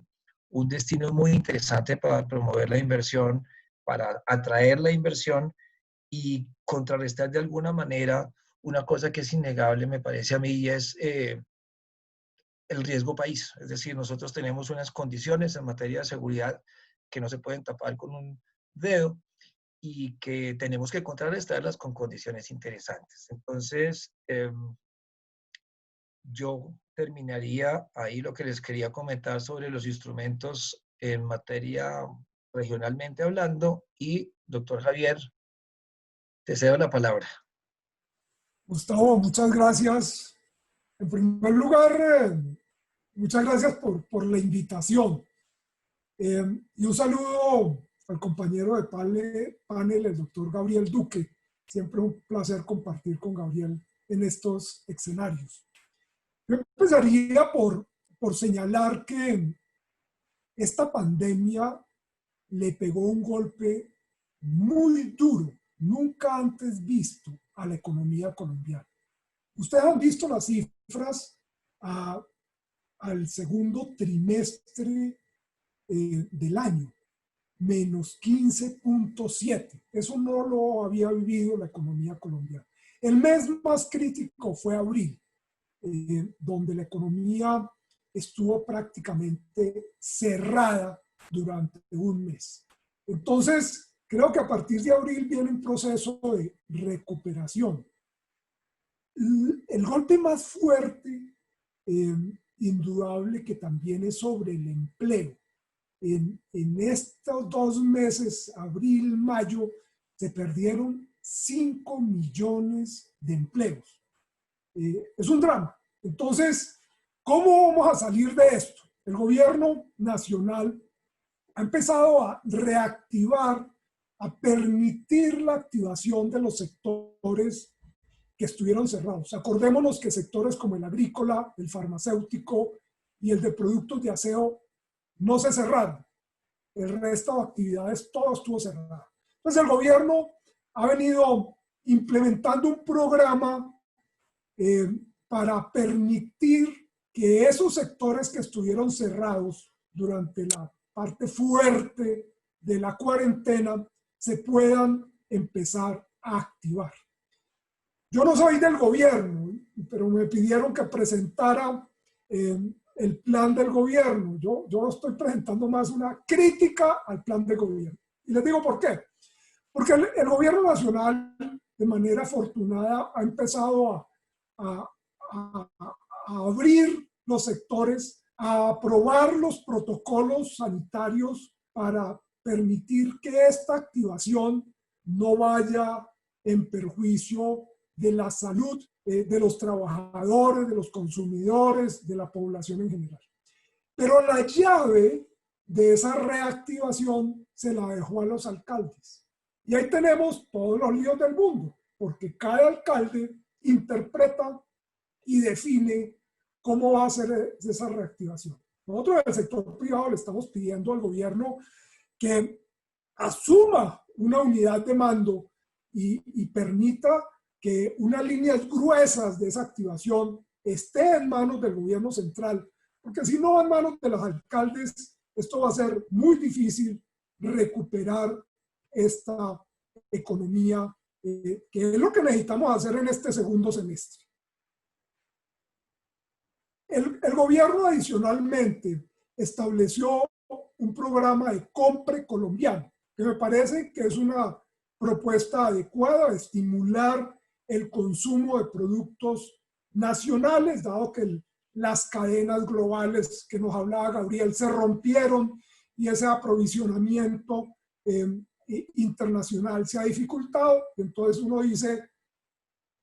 un destino muy interesante para promover la inversión, para atraer la inversión y contrarrestar de alguna manera una cosa que es innegable, me parece a mí, y es el riesgo país. Es decir, nosotros tenemos unas condiciones en materia de seguridad que no se pueden tapar con un dedo y que tenemos que contrarrestarlas con condiciones interesantes. Entonces, yo terminaría ahí lo que les quería comentar sobre los instrumentos en materia regionalmente hablando y, doctor Javier, te cedo la palabra. Gustavo, muchas gracias. En primer lugar, muchas gracias por la invitación. Y un saludo al compañero de panel, el doctor Gabriel Duque. Siempre un placer compartir con Gabriel en estos escenarios. Yo empezaría por señalar que esta pandemia le pegó un golpe muy duro, nunca antes visto, a la economía colombiana. Ustedes han visto las cifras al segundo trimestre del año, menos 15.7. Eso no lo había vivido la economía colombiana. El mes más crítico fue abril, donde la economía estuvo prácticamente cerrada durante un mes. Entonces, creo que a partir de abril viene un proceso de recuperación. El golpe más fuerte, indudable, que también es sobre el empleo. En estos 2 meses, abril, mayo, se perdieron 5 millones de empleos. Es un drama. Entonces, ¿cómo vamos a salir de esto? El gobierno nacional ha empezado a reactivar, a permitir la activación de los sectores que estuvieron cerrados. Acordémonos que sectores como el agrícola, el farmacéutico y el de productos de aseo no se cerraron. El resto de actividades, todo estuvo cerrado. Entonces el gobierno ha venido implementando un programa para permitir que esos sectores que estuvieron cerrados durante la parte fuerte de la cuarentena se puedan empezar a activar. Yo no soy del gobierno, pero me pidieron que presentara el plan del gobierno. Yo estoy presentando más una crítica al plan de gobierno. Y les digo por qué. Porque el gobierno nacional, de manera afortunada, ha empezado a abrir los sectores, a aprobar los protocolos sanitarios para permitir que esta activación no vaya en perjuicio de la salud de los trabajadores, de los consumidores, de la población en general. Pero la llave de esa reactivación se la dejó a los alcaldes. Y ahí tenemos todos los líos del mundo, porque cada alcalde interpreta y define cómo va a ser esa reactivación. Nosotros en el sector privado le estamos pidiendo al gobierno que asuma una unidad de mando y permita que unas líneas gruesas de esa activación esté en manos del gobierno central, porque si no va en manos de los alcaldes, esto va a ser muy difícil recuperar esta economía, que es lo que necesitamos hacer en este segundo semestre. El gobierno adicionalmente estableció un programa de compra colombiano, que me parece que es una propuesta adecuada de estimular el consumo de productos nacionales, dado que las cadenas globales que nos hablaba Gabriel se rompieron y ese aprovisionamiento internacional se ha dificultado. Entonces uno dice,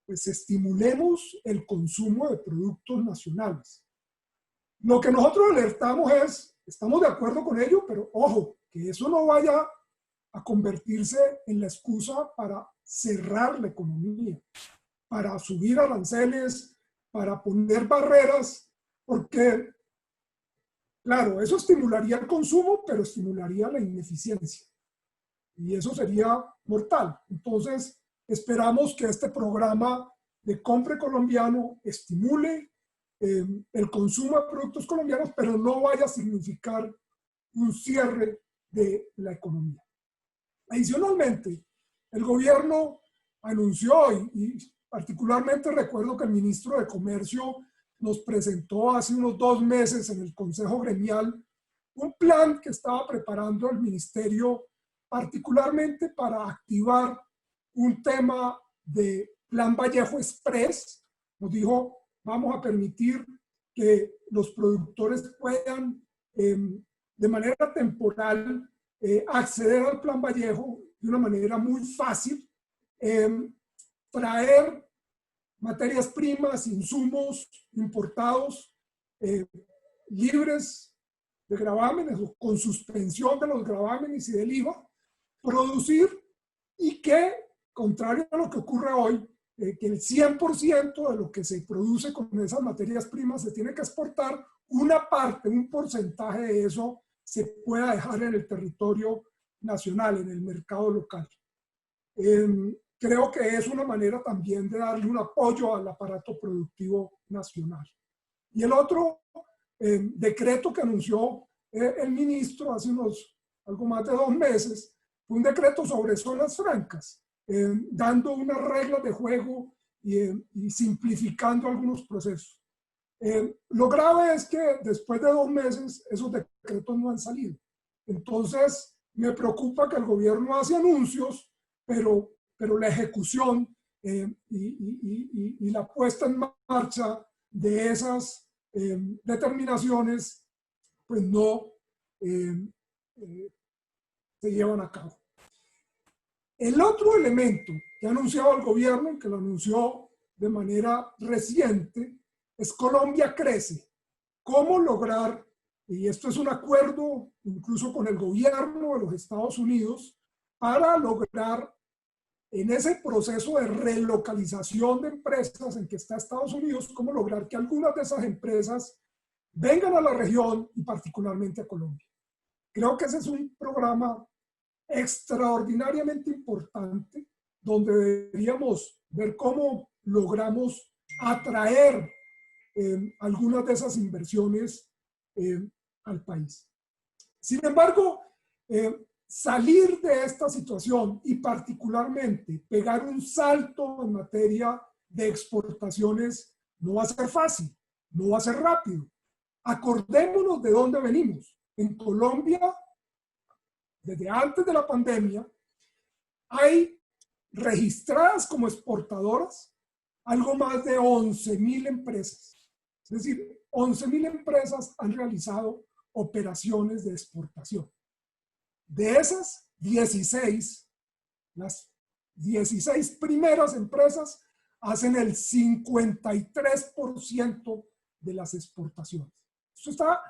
pues estimulemos el consumo de productos nacionales. Lo que nosotros alertamos es, estamos de acuerdo con ello, pero ojo, que eso no vaya a convertirse en la excusa para cerrar la economía, para subir aranceles, para poner barreras, porque, claro, eso estimularía el consumo, pero estimularía la ineficiencia. Y eso sería mortal. Entonces, esperamos que este programa de compra colombiano estimule el consumo de productos colombianos, pero no vaya a significar un cierre de la economía. Adicionalmente, el gobierno anunció, y particularmente recuerdo que el ministro de Comercio nos presentó hace unos 2 meses en el Consejo Gremial un plan que estaba preparando el ministerio particularmente para activar un tema de Plan Vallejo Express. Nos dijo, vamos a permitir que los productores puedan de manera temporal acceder al Plan Vallejo de una manera muy fácil, traer materias primas, insumos importados libres de gravámenes o con suspensión de los gravámenes y del IVA, producir y que, contrario a lo que ocurre hoy, que el 100% de lo que se produce con esas materias primas se tiene que exportar, una parte, un porcentaje de eso se pueda dejar en el territorio nacional, en el mercado local. Creo que es una manera también de darle un apoyo al aparato productivo nacional. Y el otro decreto que anunció el ministro hace algo más de 2 meses, fue un decreto sobre zonas francas, dando unas reglas de juego y simplificando algunos procesos. Lo grave es que después de 2 meses esos decretos no han salido. Entonces me preocupa que el gobierno hace anuncios, pero la ejecución y la puesta en marcha de esas determinaciones pues no se llevan a cabo. El otro elemento que ha anunciado el gobierno, que lo anunció de manera reciente, es Colombia Crece. ¿Cómo lograr, y esto es un acuerdo incluso con el gobierno de los Estados Unidos, para lograr en ese proceso de relocalización de empresas en que está Estados Unidos, cómo lograr que algunas de esas empresas vengan a la región y particularmente a Colombia? Creo que ese es un programa extraordinariamente importante donde deberíamos ver cómo logramos atraer algunas de esas inversiones al país. Sin embargo, salir de esta situación y particularmente pegar un salto en materia de exportaciones no va a ser fácil, no va a ser rápido. Acordémonos de dónde venimos. En Colombia, desde antes de la pandemia, hay registradas como exportadoras algo más de 11.000 empresas. Es decir, 11.000 empresas han realizado operaciones de exportación. De esas, 16, las 16 primeras empresas hacen el 53% de las exportaciones. Esto está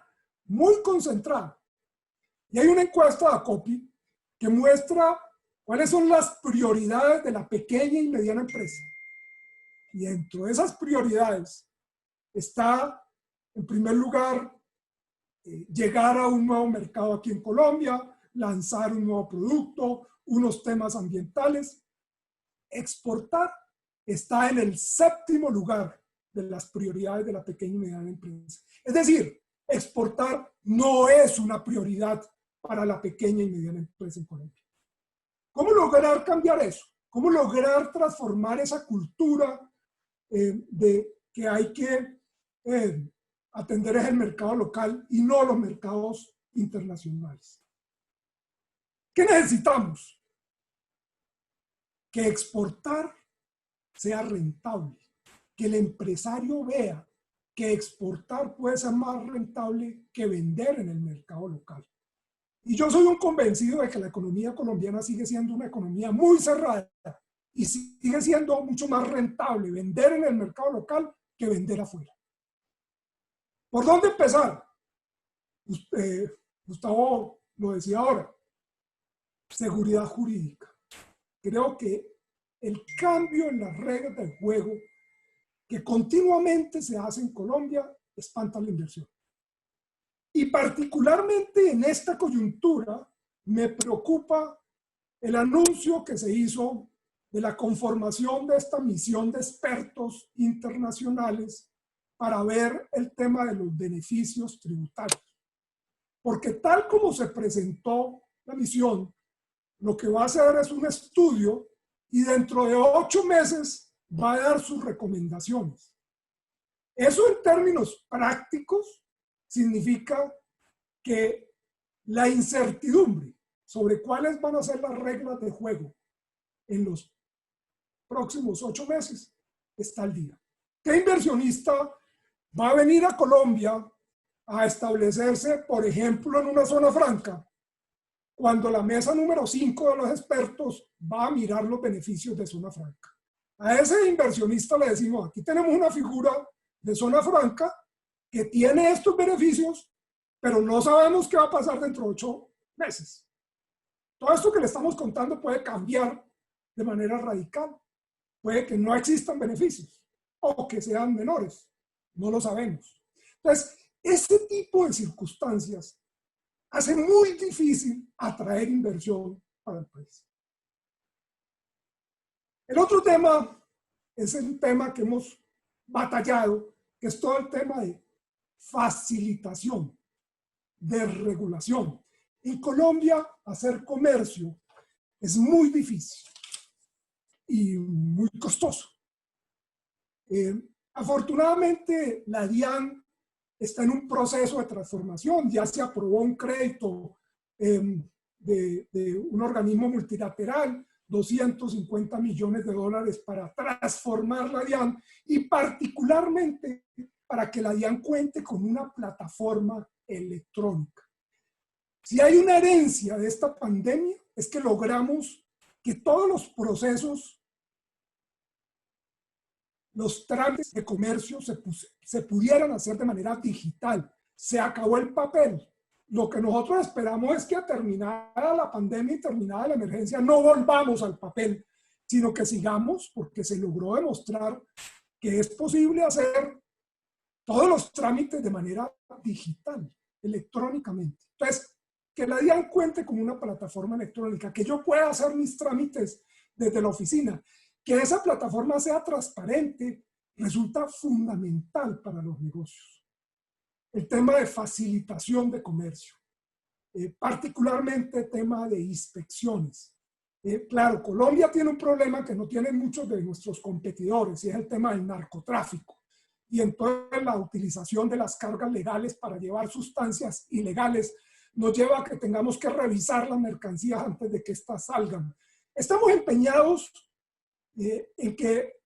muy concentrado. Y hay una encuesta de ACOPI que muestra cuáles son las prioridades de la pequeña y mediana empresa. Y dentro de esas prioridades está, en primer lugar, llegar a un nuevo mercado aquí en Colombia, lanzar un nuevo producto, unos temas ambientales. Exportar está en el 7º lugar de las prioridades de la pequeña y mediana empresa. Es decir, exportar no es una prioridad para la pequeña y mediana empresa en Colombia. ¿Cómo lograr cambiar eso? ¿Cómo lograr transformar esa cultura de que hay que atender el mercado local y no los mercados internacionales? ¿Qué necesitamos? Que exportar sea rentable, que el empresario vea que exportar puede ser más rentable que vender en el mercado local. Y yo soy un convencido de que la economía colombiana sigue siendo una economía muy cerrada y sigue siendo mucho más rentable vender en el mercado local que vender afuera. ¿Por dónde empezar? Gustavo lo decía ahora, seguridad jurídica. Creo que el cambio en las reglas del juego que continuamente se hace en Colombia espanta la inversión. Y particularmente en esta coyuntura me preocupa el anuncio que se hizo de la conformación de esta misión de expertos internacionales para ver el tema de los beneficios tributarios. Porque tal como se presentó la misión, lo que va a hacer es un estudio y dentro de 8 meses va a dar sus recomendaciones. Eso en términos prácticos significa que la incertidumbre sobre cuáles van a ser las reglas de juego en los próximos 8 meses está al día. ¿Qué inversionista va a venir a Colombia a establecerse, por ejemplo, en una zona franca, cuando la mesa número 5 de los expertos va a mirar los beneficios de zona franca? A ese inversionista le decimos, aquí tenemos una figura de zona franca que tiene estos beneficios, pero no sabemos qué va a pasar dentro de 8 meses. Todo esto que le estamos contando puede cambiar de manera radical. Puede que no existan beneficios o que sean menores. No lo sabemos. Entonces, este tipo de circunstancias hace muy difícil atraer inversión para el país. El otro tema es el tema que hemos batallado, que es todo el tema de facilitación, de regulación. En Colombia, hacer comercio es muy difícil y muy costoso. Afortunadamente, la DIAN está en un proceso de transformación. Ya se aprobó un crédito de un organismo multilateral, $250 millones para transformar la DIAN y particularmente para que la DIAN cuente con una plataforma electrónica. Si hay una herencia de esta pandemia es que logramos que todos los procesos, los trámites de comercio se pudieran hacer de manera digital. Se acabó el papel. Lo que nosotros esperamos es que a terminada la pandemia y terminada la emergencia no volvamos al papel, sino que sigamos, porque se logró demostrar que es posible hacer todos los trámites de manera digital, electrónicamente. Entonces, que la DIAN cuente con una plataforma electrónica, que yo pueda hacer mis trámites desde la oficina, que esa plataforma sea transparente, resulta fundamental para los negocios. El tema de facilitación de comercio, particularmente tema de inspecciones. Claro, Colombia tiene un problema que no tienen muchos de nuestros competidores y es el tema del narcotráfico. Y entonces la utilización de las cargas legales para llevar sustancias ilegales nos lleva a que tengamos que revisar las mercancías antes de que éstas salgan. Estamos empeñados en que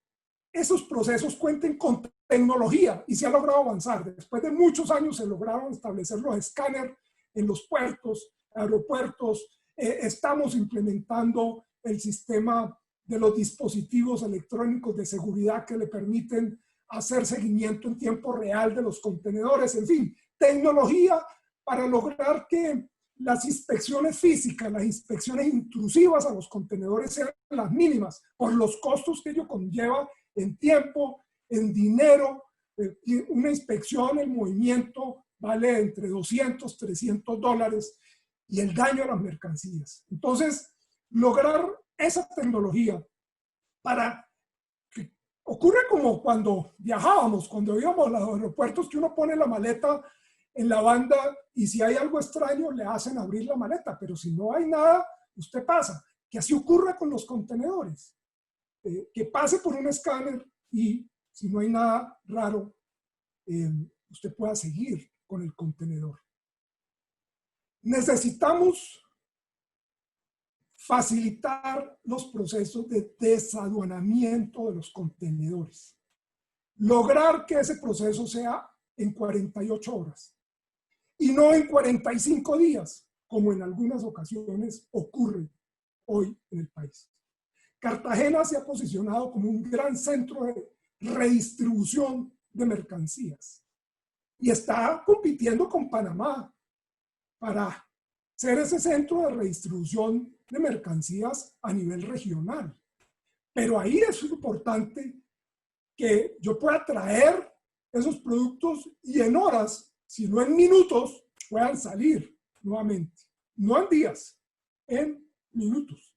esos procesos cuenten con tecnología y se ha logrado avanzar. Después de muchos años se lograron establecer los escáneres en los puertos, aeropuertos. Estamos implementando el sistema de los dispositivos electrónicos de seguridad que le permiten hacer seguimiento en tiempo real de los contenedores. En fin, tecnología para lograr que las inspecciones físicas, las inspecciones intrusivas a los contenedores sean las mínimas por los costos que ello conlleva en tiempo, en dinero. Una inspección, el movimiento vale entre $200, $300 y el daño a las mercancías. Entonces, lograr esa tecnología para que ocurre como cuando viajábamos, cuando íbamos a los aeropuertos, que uno pone la maleta en la banda y si hay algo extraño le hacen abrir la maleta, pero si no hay nada, usted pasa. Que así ocurre con los contenedores. Que pase por un escáner y si no hay nada raro, usted pueda seguir con el contenedor. Necesitamos facilitar los procesos de desaduanamiento de los contenedores. Lograr que ese proceso sea en 48 horas y no en 45 días, como en algunas ocasiones ocurre hoy en el país. Cartagena se ha posicionado como un gran centro de redistribución de mercancías y está compitiendo con Panamá para ser ese centro de redistribución de mercancías a nivel regional. Pero ahí es importante que yo pueda traer esos productos y en horas, si no en minutos, puedan salir nuevamente. No en días, en minutos.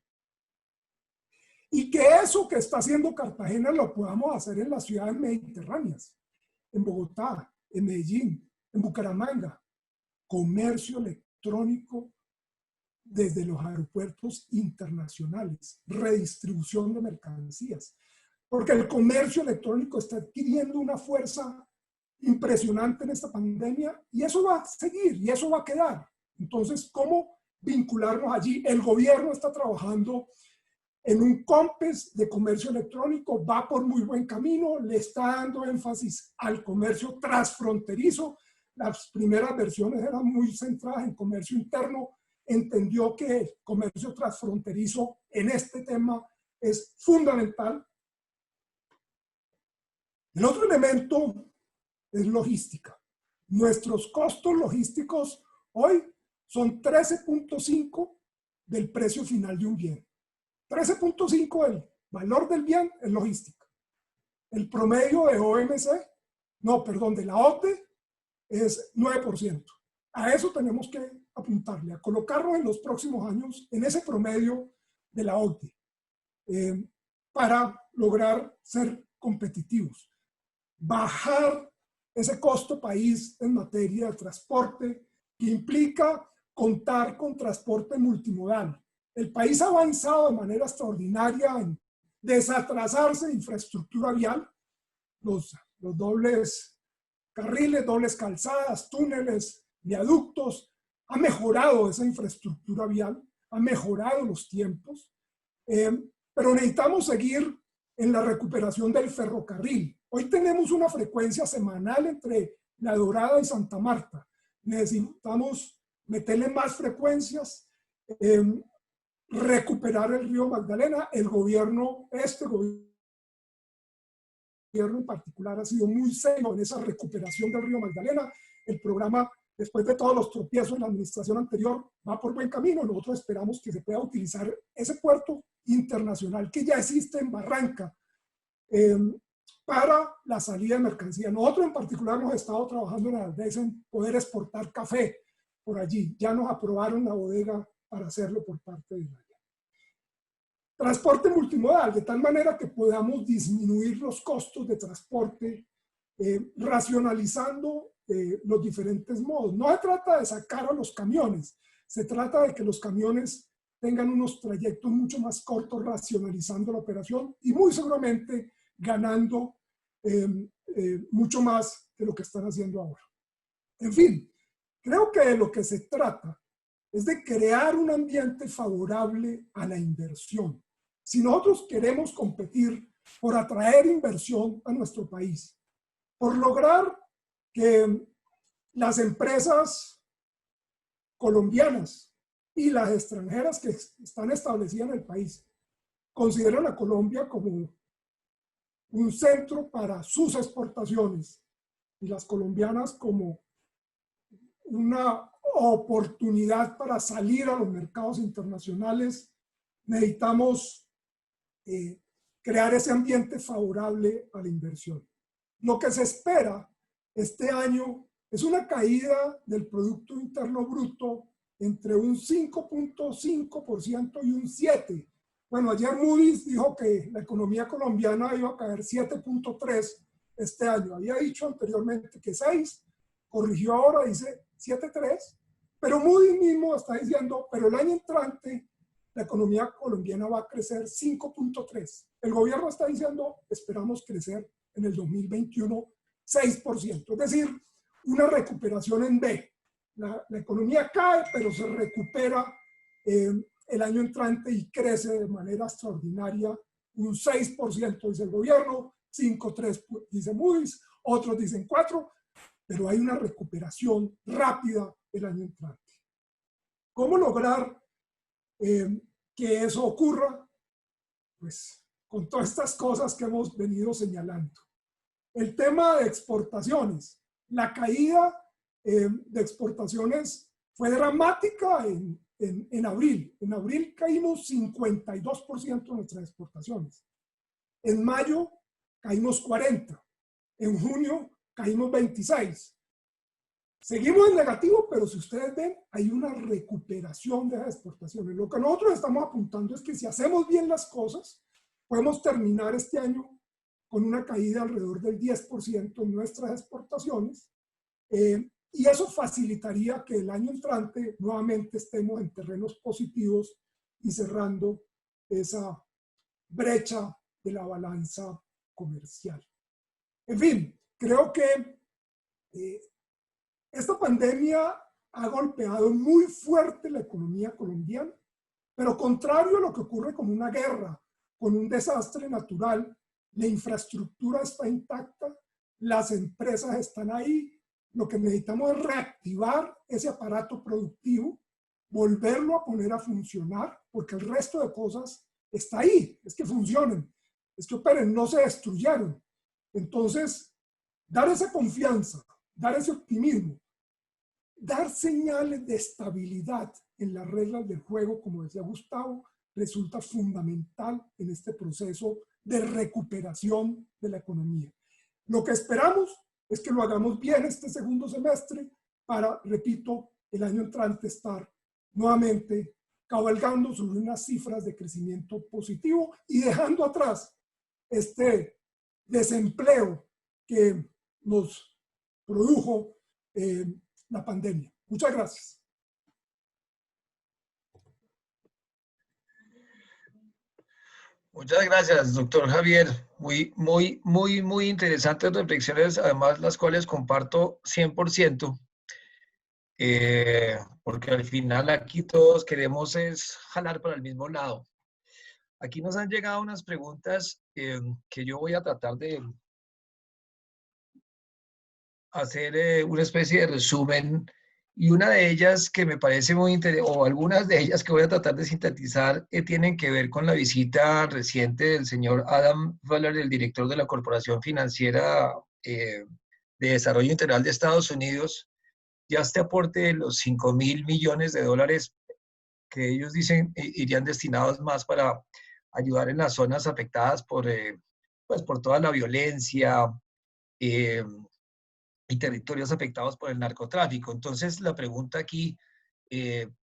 Y que eso que está haciendo Cartagena lo podamos hacer en las ciudades mediterráneas, en Bogotá, en Medellín, en Bucaramanga. Comercio electrónico desde los aeropuertos internacionales, redistribución de mercancías, porque el comercio electrónico está adquiriendo una fuerza impresionante en esta pandemia y eso va a seguir y eso va a quedar. Entonces, ¿cómo vincularnos allí? El gobierno está trabajando en un COMPES de comercio electrónico, va por muy buen camino, le está dando énfasis al comercio transfronterizo. Las primeras versiones eran muy centradas en comercio interno, entendió que el comercio transfronterizo en este tema es fundamental. El otro elemento es logística. Nuestros costos logísticos hoy son 13.5 del precio final de un bien. 13.5 del valor del bien es logística. El promedio de de la OCDE es 9%. A eso tenemos que apuntarle, a colocarnos en los próximos años en ese promedio de la OCDE para lograr ser competitivos. Bajar ese costo país en materia de transporte que implica contar con transporte multimodal. El país ha avanzado de manera extraordinaria en desatrasarse de infraestructura vial, los dobles carriles, dobles calzadas, túneles, viaductos, ha mejorado esa infraestructura vial, ha mejorado los tiempos, pero necesitamos seguir en la recuperación del ferrocarril. Hoy tenemos una frecuencia semanal entre La Dorada y Santa Marta. Necesitamos meterle más frecuencias, recuperar el río Magdalena. El gobierno, este gobierno en particular, ha sido muy serio en esa recuperación del río Magdalena. El programa, después de todos los tropiezos en la administración anterior, va por buen camino. Nosotros esperamos que se pueda utilizar ese puerto internacional que ya existe en Barranca para la salida de mercancía. Nosotros en particular hemos estado trabajando en poder exportar café por allí. Ya nos aprobaron la bodega para hacerlo por parte de la transporte multimodal, de tal manera que podamos disminuir los costos de transporte, racionalizando los diferentes modos. No se trata de sacar a los camiones, se trata de que los camiones tengan unos trayectos mucho más cortos, racionalizando la operación y muy seguramente ganando mucho más de lo que están haciendo ahora. En fin, creo que de lo que se trata es de crear un ambiente favorable a la inversión. Si nosotros queremos competir por atraer inversión a nuestro país, por lograr que las empresas colombianas y las extranjeras que están establecidas en el país consideren a Colombia como un centro para sus exportaciones y las colombianas como una oportunidad para salir a los mercados internacionales, necesitamos crear ese ambiente favorable a la inversión. Lo que se espera este año es una caída del Producto Interno Bruto entre un 5.5% y un 7% Bueno, ayer Moody's dijo que la economía colombiana iba a caer 7.3 este año. Había dicho anteriormente que 6, corrigió ahora, dice 7.3, pero Moody's mismo está diciendo, pero el año entrante la economía colombiana va a crecer 5.3. El gobierno está diciendo, esperamos crecer en el 2021 6%, es decir, una recuperación en B. La economía cae, pero se recupera el año entrante y crece de manera extraordinaria, un 6%, dice el gobierno, 5,3 dice Moody's, otros dicen 4, pero hay una recuperación rápida el año entrante. ¿Cómo lograr que eso ocurra? Pues con todas estas cosas que hemos venido señalando. El tema de exportaciones. La caída de exportaciones fue dramática en abril. En abril caímos 52% de nuestras exportaciones. En mayo caímos 40%. En junio caímos 26%. Seguimos en negativo, pero si ustedes ven, hay una recuperación de las exportaciones. Lo que nosotros estamos apuntando es que si hacemos bien las cosas, podemos terminar este año con una caída alrededor del 10% en nuestras exportaciones. Y eso facilitaría que el año entrante nuevamente estemos en terrenos positivos y cerrando esa brecha de la balanza comercial. En fin, creo que esta pandemia ha golpeado muy fuerte la economía colombiana, pero contrario a lo que ocurre con una guerra, con un desastre natural, la infraestructura está intacta, las empresas están ahí, lo que necesitamos es reactivar ese aparato productivo, volverlo a poner a funcionar, porque el resto de cosas está ahí, es que funcionen, es que operen, no se destruyeron. Entonces, dar esa confianza, dar ese optimismo, dar señales de estabilidad en las reglas del juego, como decía Gustavo, resulta fundamental en este proceso de recuperación de la economía. Lo que esperamos es que lo hagamos bien este segundo semestre para, repito, el año entrante estar nuevamente cabalgando sobre unas cifras de crecimiento positivo y dejando atrás este desempleo que nos produjo la pandemia. Muchas gracias. Muchas gracias, doctor Javier. Muy interesantes reflexiones, además las cuales comparto 100%, porque al final aquí todos queremos es jalar para el mismo lado. Aquí nos han llegado unas preguntas que yo voy a tratar de hacer una especie de resumen, y una de ellas que me parece muy interesante, o algunas de ellas que voy a tratar de sintetizar, tienen que ver con la visita reciente del señor Adam Feller, el director de la Corporación Financiera de Desarrollo Integral de Estados Unidos. Ya este aporte de los $5.000 millones que ellos dicen irían destinados más para ayudar en las zonas afectadas pues por toda la violencia, y territorios afectados por el narcotráfico. Entonces, la pregunta aquí,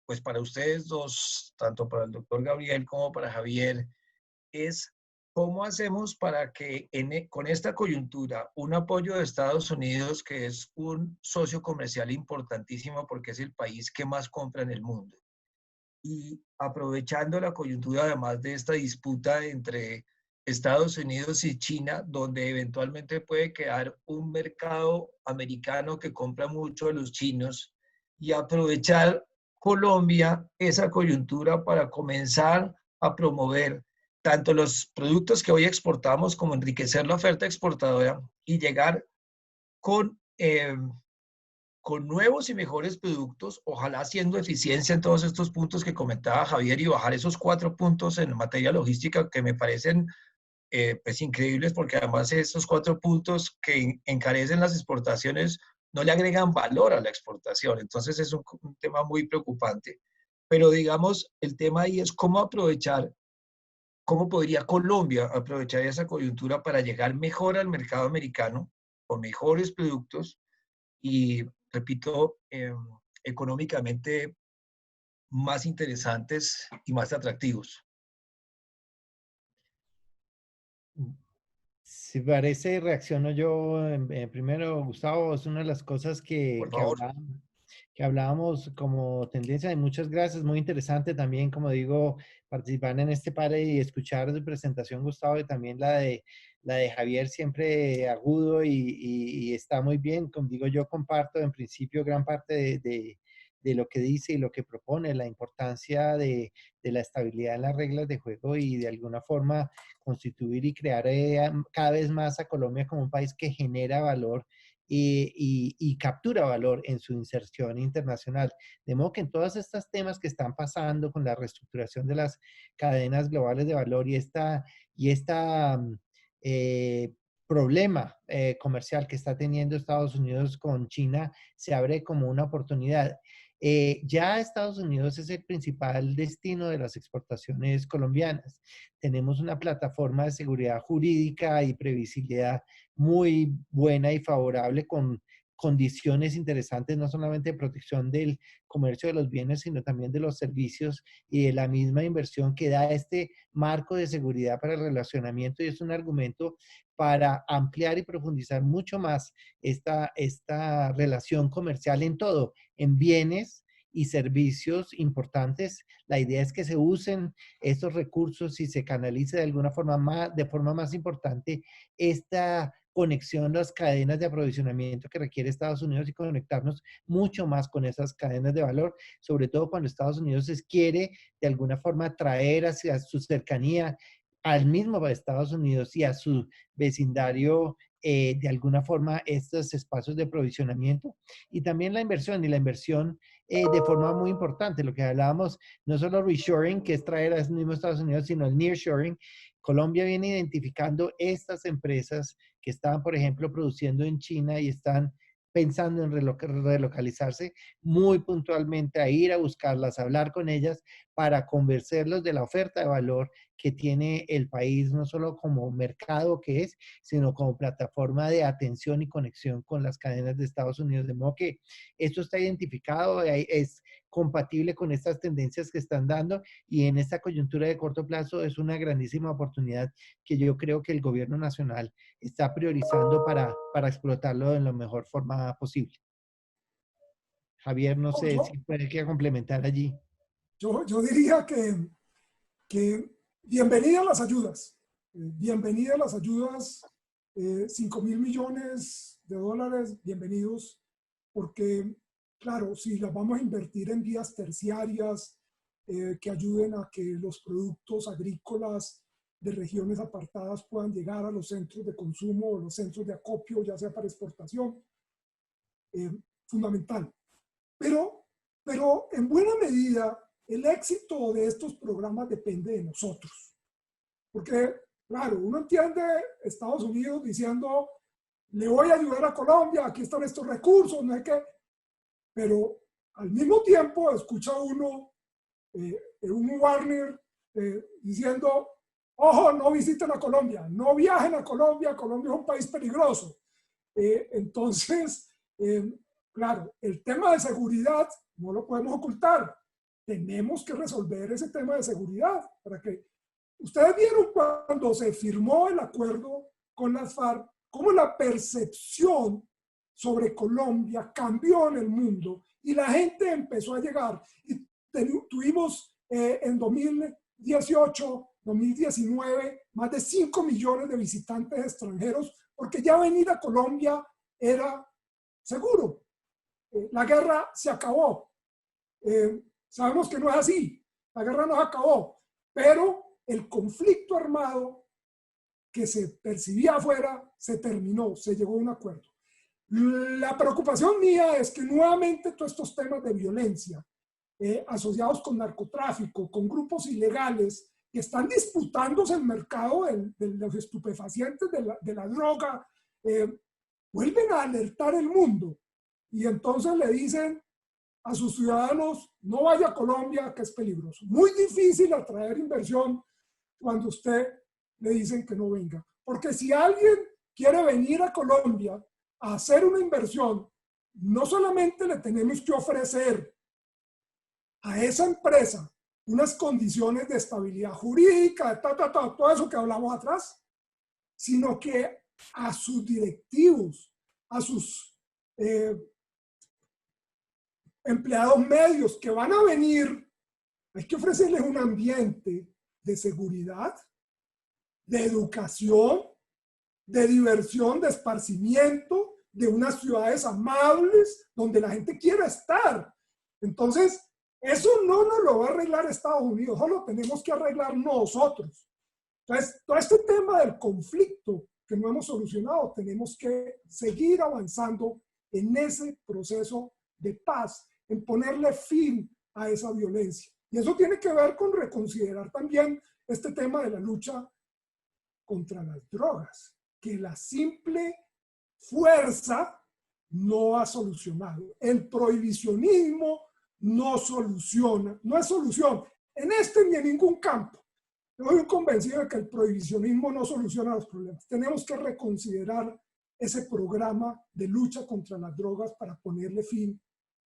pues para ustedes dos, tanto para el doctor Gabriel como para Javier, es cómo hacemos para que con esta coyuntura, un apoyo de Estados Unidos, que es un socio comercial importantísimo porque es el país que más compra en el mundo, y aprovechando la coyuntura además de esta disputa entre Estados Unidos y China, donde eventualmente puede quedar un mercado americano que compra mucho de los chinos, y aprovechar Colombia esa coyuntura para comenzar a promover tanto los productos que hoy exportamos como enriquecer la oferta exportadora y llegar con nuevos y mejores productos, ojalá haciendo eficiencia en todos estos puntos que comentaba Javier, y bajar esos 4 puntos en materia logística que me parecen pues increíbles, porque además esos 4 puntos que encarecen las exportaciones no le agregan valor a la exportación. Entonces es un tema muy preocupante. Pero digamos, el tema ahí es cómo aprovechar, cómo podría Colombia aprovechar esa coyuntura para llegar mejor al mercado americano con mejores productos y, repito, económicamente más interesantes y más atractivos. Si parece, reacciono yo primero, Gustavo. Es una de las cosas Por favor. que hablábamos como tendencia. Y muchas gracias, muy interesante también, como digo, participar en este panel y escuchar tu presentación, Gustavo, y también la de Javier, siempre agudo y está muy bien. Como digo, yo comparto en principio gran parte de lo que dice y lo que propone, la importancia de la estabilidad en las reglas de juego y de alguna forma constituir y crear cada vez más a Colombia como un país que genera valor y captura valor en su inserción internacional. De modo que en todos estos temas que están pasando con la reestructuración de las cadenas globales de valor y esta problema comercial que está teniendo Estados Unidos con China, se abre como una oportunidad. Ya Estados Unidos es el principal destino de las exportaciones colombianas. Tenemos una plataforma de seguridad jurídica y previsibilidad muy buena y favorable con condiciones interesantes, no solamente de protección del comercio de los bienes, sino también de los servicios y de la misma inversión que da este marco de seguridad para el relacionamiento, y es un argumento para ampliar y profundizar mucho más esta relación comercial en todo, en bienes y servicios importantes. La idea es que se usen estos recursos y se canalice de alguna forma de forma más importante esta conexión, las cadenas de aprovisionamiento que requiere Estados Unidos y conectarnos mucho más con esas cadenas de valor, sobre todo cuando Estados Unidos quiere de alguna forma traer hacia su cercanía al mismo Estados Unidos y a su vecindario de alguna forma estos espacios de aprovisionamiento y también la inversión de forma muy importante, lo que hablábamos, no solo reshoring, que es traer a los mismos Estados Unidos, sino el nearshoring. Colombia viene identificando estas empresas que estaban, por ejemplo, produciendo en China y están pensando en relocalizarse muy puntualmente, a ir a buscarlas, a hablar con ellas para convencerlos de la oferta de valor que tiene el país, no solo como mercado que es, sino como plataforma de atención y conexión con las cadenas de Estados Unidos. De modo que esto está identificado, es compatible con estas tendencias que están dando, y en esta coyuntura de corto plazo es una grandísima oportunidad que yo creo que el gobierno nacional está priorizando para explotarlo de la mejor forma posible. Javier, no sé si puede que complementar allí. Yo diría que bienvenidas las ayudas. Bienvenidas las ayudas, 5.000 millones de dólares, bienvenidos, porque, claro, si las vamos a invertir en vías terciarias que ayuden a que los productos agrícolas de regiones apartadas puedan llegar a los centros de consumo o los centros de acopio, ya sea para exportación, fundamental. Pero en buena medida, el éxito de estos programas depende de nosotros. Porque, claro, uno entiende Estados Unidos diciendo, le voy a ayudar a Colombia, aquí están estos recursos, no sé qué. Pero al mismo tiempo escucha uno un Warner diciendo, ojo, no visiten a Colombia, no viajen a Colombia, Colombia es un país peligroso. Entonces, claro, el tema de seguridad no lo podemos ocultar. Tenemos que resolver ese tema de seguridad para que ustedes vieron cuando se firmó el acuerdo con las FARC, cómo la percepción sobre Colombia cambió en el mundo y la gente empezó a llegar. Y tuvimos en 2018, 2019, más de 5 millones de visitantes extranjeros, porque ya venir a Colombia era seguro. La guerra se acabó. Sabemos que no es así. La guerra no se acabó, pero el conflicto armado que se percibía afuera se terminó, se llegó a un acuerdo. La preocupación mía es que nuevamente todos estos temas de violencia asociados con narcotráfico, con grupos ilegales que están disputándose el mercado de los estupefacientes, de la droga, vuelven a alertar el mundo. Y entonces le dicen a sus ciudadanos, no vaya a Colombia, que es peligroso. Muy difícil atraer inversión cuando usted le dicen que no venga. Porque si alguien quiere venir a Colombia a hacer una inversión, no solamente le tenemos que ofrecer a esa empresa unas condiciones de estabilidad jurídica, todo eso que hablamos atrás, sino que a sus directivos, a sus empleados medios que van a venir, hay que ofrecerles un ambiente de seguridad, de educación, de diversión, de esparcimiento, de unas ciudades amables donde la gente quiera estar. Entonces, eso no nos lo va a arreglar Estados Unidos, eso lo tenemos que arreglar nosotros. Entonces, todo este tema del conflicto que no hemos solucionado, tenemos que seguir avanzando en ese proceso de paz, en ponerle fin a esa violencia. Y eso tiene que ver con reconsiderar también este tema de la lucha contra las drogas, que la simple fuerza no ha solucionado. El prohibicionismo no soluciona, no es solución en este ni en ningún campo. Yo soy convencido de que el prohibicionismo no soluciona los problemas. Tenemos que reconsiderar ese programa de lucha contra las drogas para ponerle fin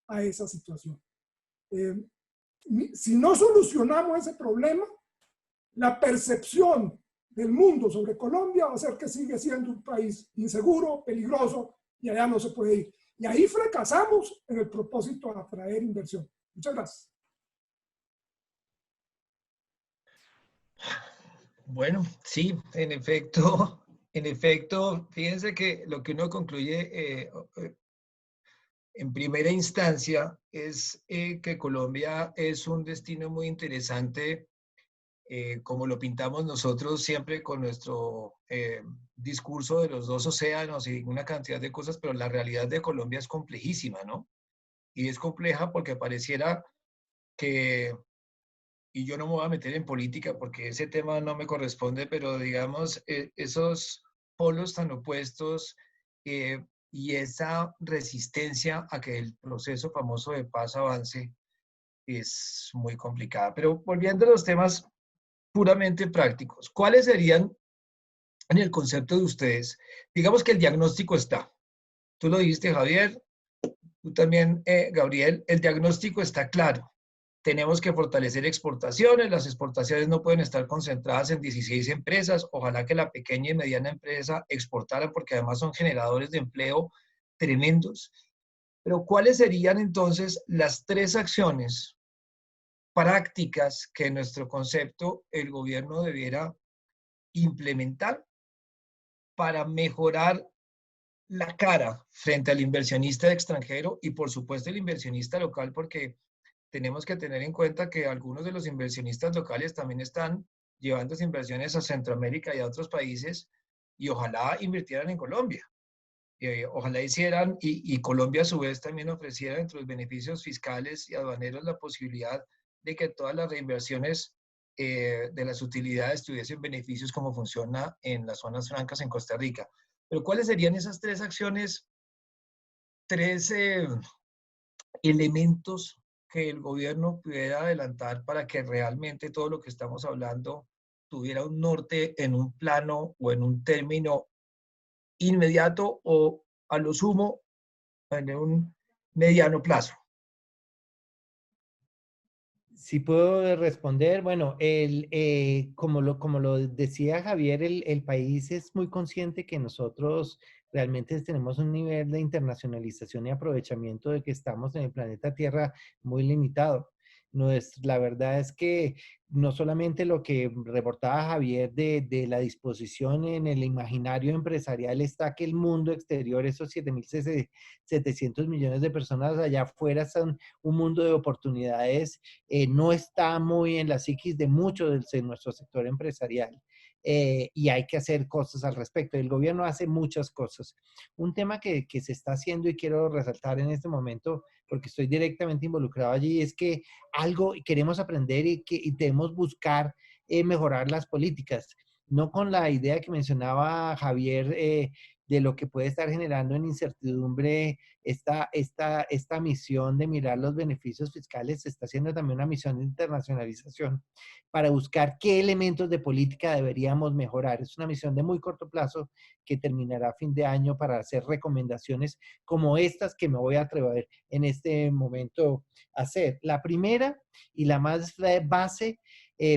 a esa situación. Si no solucionamos ese problema, la percepción del mundo sobre Colombia va a ser que sigue siendo un país inseguro, peligroso, y allá no se puede ir. Y ahí fracasamos en el propósito de atraer inversión. Muchas gracias. Bueno, sí, en efecto, fíjense que lo que uno concluye en primera instancia es que Colombia es un destino muy interesante, como lo pintamos nosotros siempre con nuestro discurso de los dos océanos y una cantidad de cosas, pero la realidad de Colombia es complejísima, ¿no? Y es compleja porque pareciera que, y yo no me voy a meter en política porque ese tema no me corresponde, pero digamos, esos polos tan opuestos y esa resistencia a que el proceso famoso de paz avance es muy complicada. Pero volviendo a los temas puramente prácticos, ¿cuáles serían en el concepto de ustedes? Digamos que el diagnóstico está. Tú lo dijiste, Javier, tú también, Gabriel, el diagnóstico está claro. Tenemos que fortalecer exportaciones, las exportaciones no pueden estar concentradas en 16 empresas, ojalá que la pequeña y mediana empresa exportara porque además son generadores de empleo tremendos. Pero ¿cuáles serían entonces las 3 acciones prácticas que en nuestro concepto el gobierno debiera implementar para mejorar la cara frente al inversionista extranjero y por supuesto el inversionista local, porque tenemos que tener en cuenta que algunos de los inversionistas locales también están llevando inversiones a Centroamérica y a otros países y ojalá invirtieran en Colombia. Ojalá hicieran y Colombia a su vez también ofreciera entre los beneficios fiscales y aduaneros la posibilidad de que todas las reinversiones de las utilidades tuviesen beneficios como funciona en las zonas francas en Costa Rica. Pero ¿cuáles serían esas 3 acciones, 3 elementos que el gobierno pudiera adelantar para que realmente todo lo que estamos hablando tuviera un norte en un plano o en un término inmediato o a lo sumo en un mediano plazo? Si puedo responder, bueno, como lo decía Javier, el país es muy consciente que nosotros realmente tenemos un nivel de internacionalización y aprovechamiento de que estamos en el planeta Tierra muy limitado. La verdad es que no solamente lo que reportaba Javier de la disposición en el imaginario empresarial está que el mundo exterior, esos 7.700 millones de personas allá afuera, son un mundo de oportunidades, no está muy en la psiquis de muchos de nuestro sector empresarial. Y hay que hacer cosas al respecto. El gobierno hace muchas cosas. Un tema que se está haciendo y quiero resaltar en este momento, porque estoy directamente involucrado allí, es que algo queremos aprender y debemos buscar mejorar las políticas. No con la idea que mencionaba Javier de lo que puede estar generando en incertidumbre esta misión de mirar los beneficios fiscales, se está haciendo también una misión de internacionalización para buscar qué elementos de política deberíamos mejorar. Es una misión de muy corto plazo que terminará a fin de año para hacer recomendaciones como estas que me voy a atrever en este momento a hacer. La primera y la más base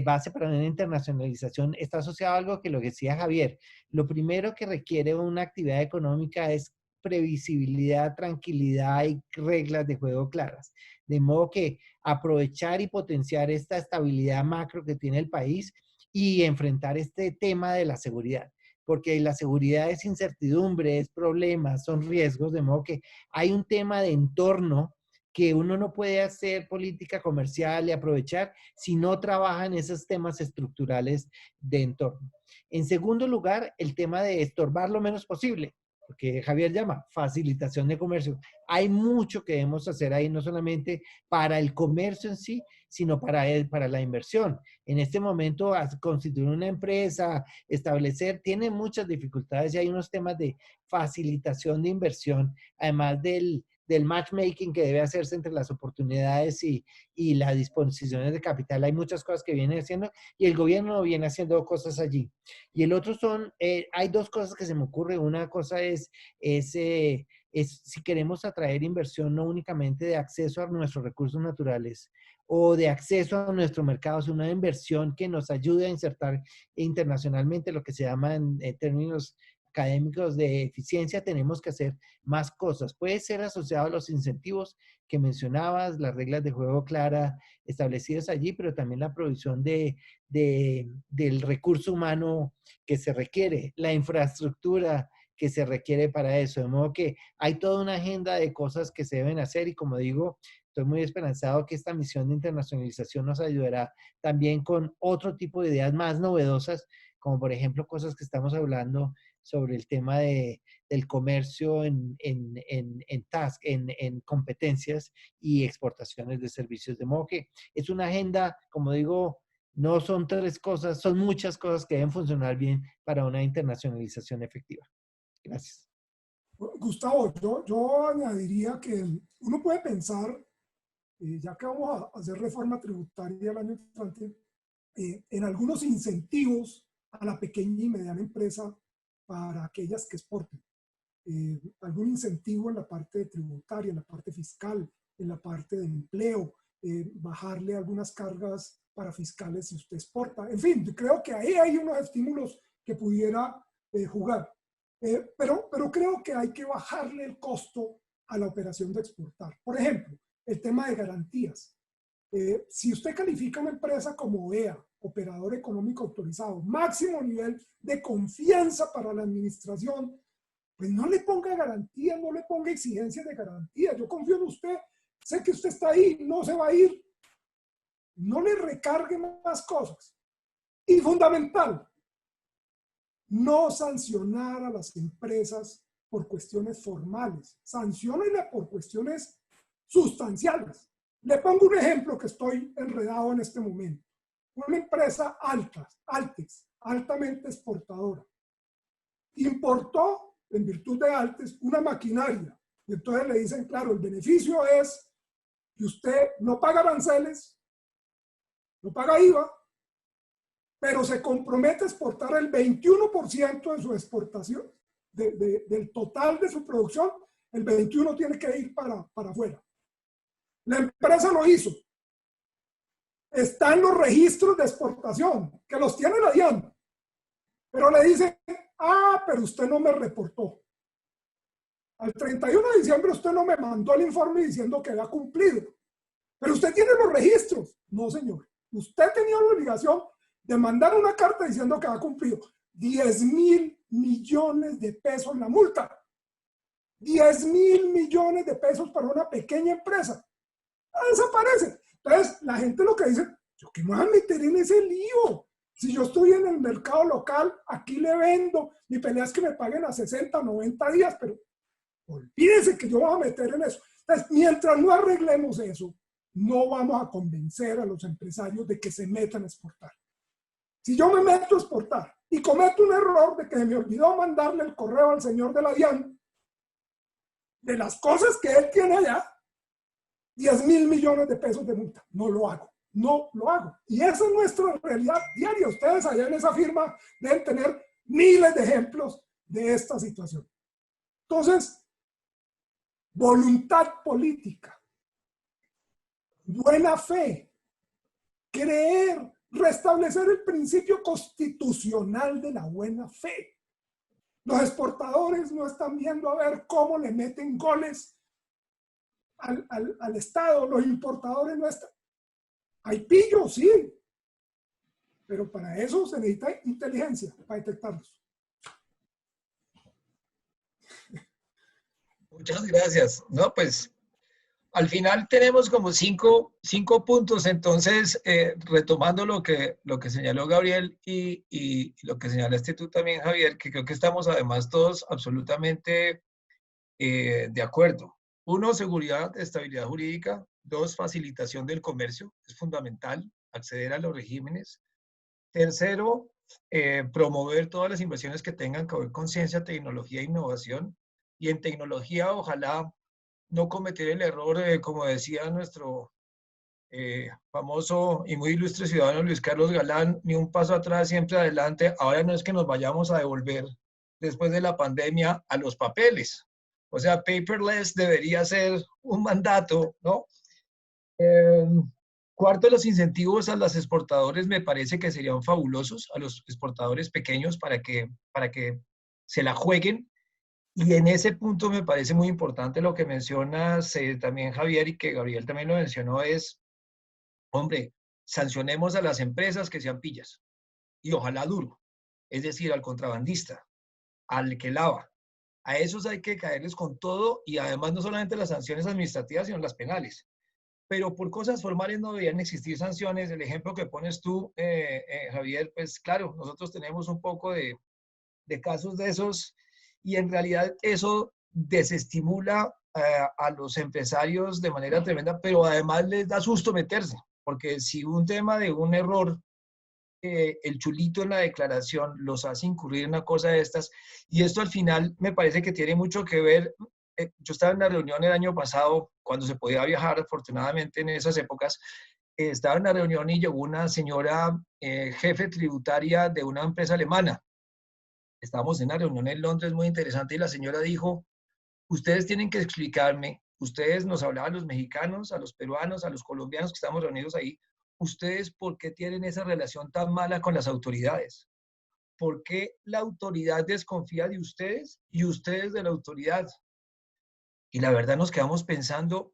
base para una internacionalización está asociado a algo que lo que decía Javier. Lo primero que requiere una actividad económica es previsibilidad, tranquilidad y reglas de juego claras. De modo que aprovechar y potenciar esta estabilidad macro que tiene el país y enfrentar este tema de la seguridad. Porque la seguridad es incertidumbre, es problemas, son riesgos, de modo que hay un tema de entorno que uno no puede hacer política comercial y aprovechar si no trabaja en esos temas estructurales de entorno. En segundo lugar, el tema de estorbar lo menos posible, porque Javier llama facilitación de comercio. Hay mucho que debemos hacer ahí, no solamente para el comercio en sí, sino para la inversión. En este momento, constituir una empresa, establecer, tiene muchas dificultades y hay unos temas de facilitación de inversión, además del matchmaking que debe hacerse entre las oportunidades y las disposiciones de capital. Hay muchas cosas que viene haciendo y el gobierno viene haciendo cosas allí. Y el otro son, hay dos cosas que se me ocurren. Una cosa es si queremos atraer inversión no únicamente de acceso a nuestros recursos naturales o de acceso a nuestro mercado, sino una inversión que nos ayude a insertar internacionalmente lo que se llama en términos académicos de eficiencia, tenemos que hacer más cosas. Puede ser asociado a los incentivos que mencionabas, las reglas de juego claras establecidas allí, pero también la provisión del recurso humano que se requiere, la infraestructura que se requiere para eso. De modo que hay toda una agenda de cosas que se deben hacer y como digo, estoy muy esperanzado que esta misión de internacionalización nos ayudará también con otro tipo de ideas más novedosas, como por ejemplo cosas que estamos hablando sobre el tema del comercio en competencias y exportaciones de servicios. De modo que es una agenda, como digo, no son tres cosas, son muchas cosas que deben funcionar bien para una internacionalización efectiva. Gracias. Gustavo, yo añadiría que uno puede pensar, ya que vamos a hacer reforma tributaria el año entrante, en algunos incentivos a la pequeña y mediana empresa para aquellas que exporten. Algún incentivo en la parte tributaria, en la parte fiscal, en la parte de empleo, bajarle algunas cargas para fiscales si usted exporta. En fin, creo que ahí hay unos estímulos que pudiera jugar. Pero creo que hay que bajarle el costo a la operación de exportar. Por ejemplo, el tema de garantías. Si usted califica una empresa como OEA, operador económico autorizado, máximo nivel de confianza para la administración, pues no le ponga garantías, no le ponga exigencias de garantía. Yo confío en usted, sé que usted está ahí, no se va a ir. No le recargue más cosas. Y fundamental, no sancionar a las empresas por cuestiones formales, sanciónenla por cuestiones sustanciales. Le pongo un ejemplo que estoy enredado en este momento. Una empresa Altex, altamente exportadora, importó, en virtud de Altex, una maquinaria. Y entonces le dicen, claro, el beneficio es que usted no paga aranceles, no paga IVA, pero se compromete a exportar el 21% de su exportación, del total de su producción, el 21% tiene que ir para afuera. La empresa lo hizo. Está en los registros de exportación, que los tiene la DIAN. Pero le dicen, pero usted no me reportó. Al 31 de diciembre usted no me mandó el informe diciendo que había cumplido. Pero usted tiene los registros. No, señor. Usted tenía la obligación de mandar una carta diciendo que había cumplido. 10.000 millones de pesos la multa. 10.000 millones de pesos para una pequeña empresa. Desaparece. Entonces, la gente lo que dice, ¿yo qué me voy a meter en ese lío? Si yo estoy en el mercado local, aquí le vendo. Mi pelea es que me paguen a 60, 90 días, pero olvídense que yo voy a meter en eso. Entonces, mientras no arreglemos eso, no vamos a convencer a los empresarios de que se metan a exportar. Si yo me meto a exportar y cometo un error de que me olvidó mandarle el correo al señor de la DIAN de las cosas que él tiene allá, 10.000 millones de pesos de multa. No lo hago. No lo hago. Y esa es nuestra realidad diaria. Ustedes allá en esa firma deben tener miles de ejemplos de esta situación. Entonces, voluntad política, buena fe, creer restablecer el principio constitucional de la buena fe. Los exportadores no están viendo a ver cómo le meten goles al Estado. Los importadores no están. Hay pillos, sí, pero para eso se necesita inteligencia para detectarlos. Muchas gracias. No, pues al final tenemos como cinco puntos, entonces retomando lo que señaló Gabriel y lo que señalaste tú también, Javier, que creo que estamos además todos absolutamente de acuerdo. Uno, seguridad, estabilidad jurídica. Dos, facilitación del comercio, es fundamental acceder a los regímenes. Tercero, promover todas las inversiones que tengan que ver con ciencia, tecnología e innovación. Y en tecnología, ojalá no cometer el error, como decía nuestro famoso y muy ilustre ciudadano Luis Carlos Galán, ni un paso atrás, siempre adelante. Ahora no es que nos vayamos a devolver después de la pandemia a los papeles. O sea, paperless debería ser un mandato, ¿no? Cuarto, los incentivos a los exportadores me parece que serían fabulosos, a los exportadores pequeños para que se la jueguen. Y en ese punto me parece muy importante lo que mencionas también, Javier, y que Gabriel también lo mencionó, es, hombre, sancionemos a las empresas que sean pillas. Y ojalá duro. Es decir, al contrabandista, al que lava. A esos hay que caerles con todo y además no solamente las sanciones administrativas, sino las penales. Pero por cosas formales no deberían existir sanciones. El ejemplo que pones tú, Javier, pues claro, nosotros tenemos un poco de casos de esos y en realidad eso desestimula a los empresarios de manera tremenda, pero además les da susto meterse, porque si un tema de un error, el chulito en la declaración los hace incurrir en una cosa de estas, y esto al final me parece que tiene mucho que ver. Yo estaba en una reunión el año pasado, cuando se podía viajar, afortunadamente en esas épocas, estaba en una reunión y llegó una señora jefe tributaria de una empresa alemana. Estábamos en una reunión en Londres muy interesante y la señora dijo, ustedes tienen que explicarme, ustedes nos hablaban a los mexicanos, a los peruanos, a los colombianos que estamos reunidos ahí, ustedes por qué tienen esa relación tan mala con las autoridades. ¿Por qué la autoridad desconfía de ustedes y ustedes de la autoridad? Y la verdad nos quedamos pensando,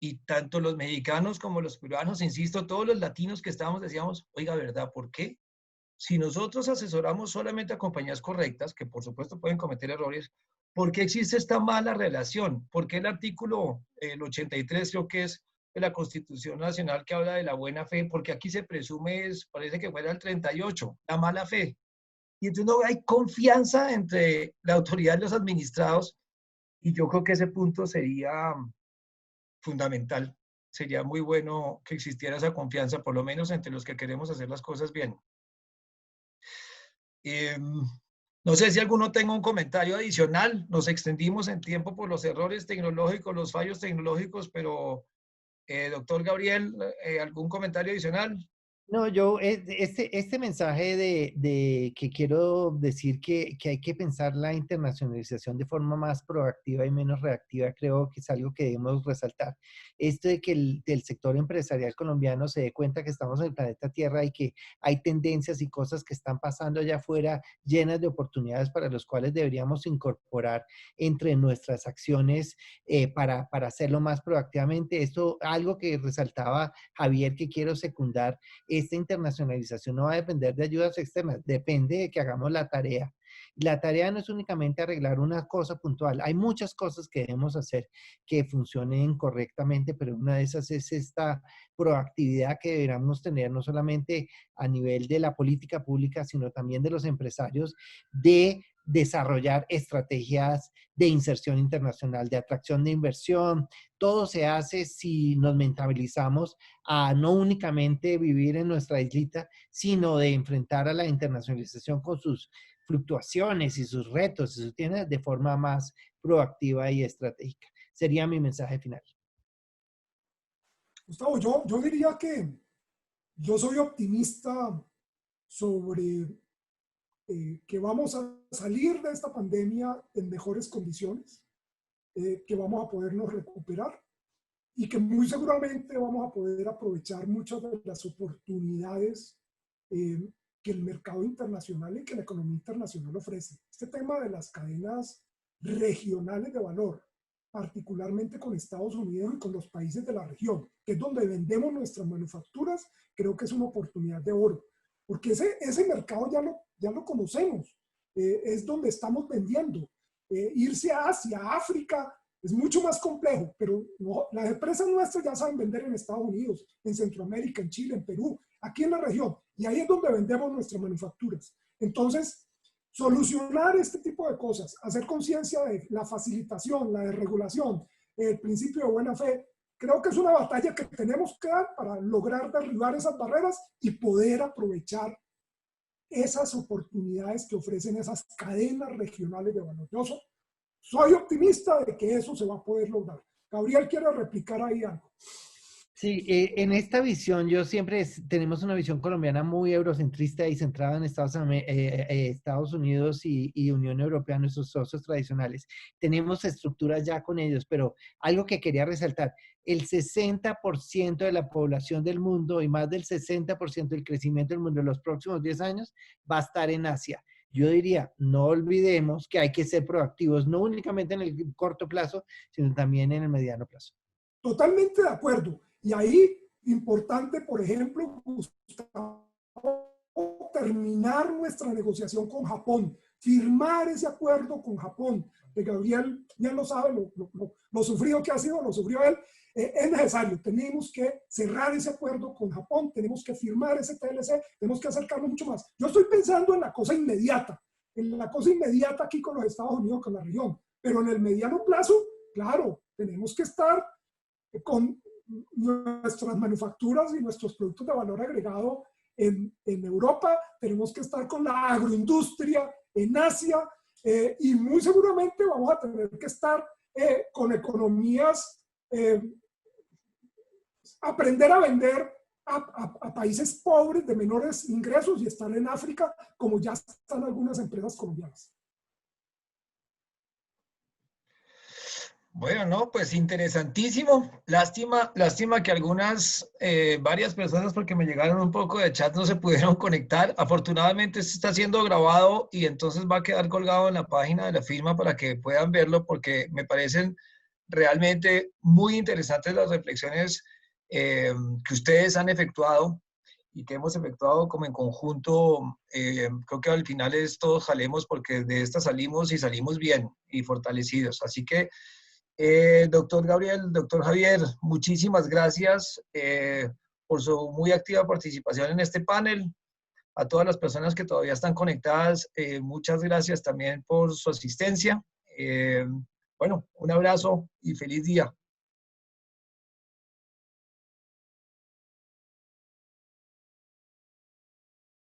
y tanto los mexicanos como los peruanos, insisto, todos los latinos que estábamos decíamos, oiga, ¿verdad? ¿Por qué? Si nosotros asesoramos solamente a compañías correctas, que por supuesto pueden cometer errores, ¿por qué existe esta mala relación? ¿Por qué el artículo, el 83 creo que es de la Constitución Nacional que habla de la buena fe? Porque aquí se presume, parece que fuera el 38, la mala fe. Y entonces no hay confianza entre la autoridad y los administrados, y yo creo que ese punto sería fundamental. Sería muy bueno que existiera esa confianza, por lo menos entre los que queremos hacer las cosas bien. No sé si alguno tenga un comentario adicional. Nos extendimos en tiempo por los errores tecnológicos, los fallos tecnológicos, pero doctor Gabriel, ¿algún comentario adicional? No, yo, este mensaje de que quiero decir que hay que pensar la internacionalización de forma más proactiva y menos reactiva, creo que es algo que debemos resaltar. Esto de que el sector empresarial colombiano se dé cuenta que estamos en el planeta Tierra y que hay tendencias y cosas que están pasando allá afuera llenas de oportunidades para los cuales deberíamos incorporar entre nuestras acciones para hacerlo más proactivamente. Esto, algo que resaltaba Javier, que quiero secundar. Esta internacionalización no va a depender de ayudas externas, depende de que hagamos la tarea. La tarea no es únicamente arreglar una cosa puntual, hay muchas cosas que debemos hacer que funcionen correctamente, pero una de esas es esta proactividad que deberíamos tener no solamente a nivel de la política pública, sino también de los empresarios, de desarrollar estrategias de inserción internacional, de atracción de inversión. Todo se hace si nos mentalizamos a no únicamente vivir en nuestra islita, sino de enfrentar a la internacionalización con sus fluctuaciones y sus retos y sus tiendas de forma más proactiva y estratégica. Sería mi mensaje final. Gustavo, yo diría que yo soy optimista sobre que vamos a salir de esta pandemia en mejores condiciones, que vamos a podernos recuperar y que muy seguramente vamos a poder aprovechar muchas de las oportunidades que el mercado internacional y que la economía internacional ofrece. Este tema de las cadenas regionales de valor, particularmente con Estados Unidos y con los países de la región, que es donde vendemos nuestras manufacturas, creo que es una oportunidad de oro, porque ese mercado ya lo conocemos, es donde estamos vendiendo. Irse a Asia, a África, es mucho más complejo, pero no, las empresas nuestras ya saben vender en Estados Unidos, en Centroamérica, en Chile, en Perú, aquí en la región, y ahí es donde vendemos nuestras manufacturas. Entonces, solucionar este tipo de cosas, hacer conciencia de la facilitación, la desregulación, el principio de buena fe, creo que es una batalla que tenemos que dar para lograr derribar esas barreras y poder aprovechar esas oportunidades que ofrecen esas cadenas regionales de valor. Yo soy optimista de que eso se va a poder lograr. Gabriel quiere replicar ahí algo. Sí, en esta visión, tenemos una visión colombiana muy eurocentrista y centrada en Estados Unidos y Unión Europea, nuestros socios tradicionales. Tenemos estructuras ya con ellos, pero algo que quería resaltar, el 60% de la población del mundo y más del 60% del crecimiento del mundo en los próximos 10 años va a estar en Asia. Yo diría, no olvidemos que hay que ser proactivos, no únicamente en el corto plazo, sino también en el mediano plazo. Totalmente de acuerdo. Y ahí, importante, por ejemplo, Gustavo, terminar nuestra negociación con Japón, firmar ese acuerdo con Japón. Gabriel ya lo sabe, lo sufrido que ha sido, lo sufrió él. Es necesario, tenemos que cerrar ese acuerdo con Japón, tenemos que firmar ese TLC, tenemos que acercarnos mucho más. Yo estoy pensando en la cosa inmediata aquí con los Estados Unidos, con la región, pero en el mediano plazo, claro, tenemos que estar con nuestras manufacturas y nuestros productos de valor agregado en Europa, tenemos que estar con la agroindustria en Asia y muy seguramente vamos a tener que estar con economías, aprender a vender a países pobres de menores ingresos y estar en África como ya están algunas empresas colombianas. Bueno, no, pues interesantísimo. Lástima que varias personas, porque me llegaron un poco de chat, no se pudieron conectar. Afortunadamente esto está siendo grabado y entonces va a quedar colgado en la página de la firma para que puedan verlo, porque me parecen realmente muy interesantes las reflexiones que ustedes han efectuado y que hemos efectuado como en conjunto. Creo que al final todos jalemos porque de esta salimos y salimos bien y fortalecidos. Así que doctor Gabriel, doctor Javier, muchísimas gracias por su muy activa participación en este panel. A todas las personas que todavía están conectadas, muchas gracias también por su asistencia. Bueno, un abrazo y feliz día.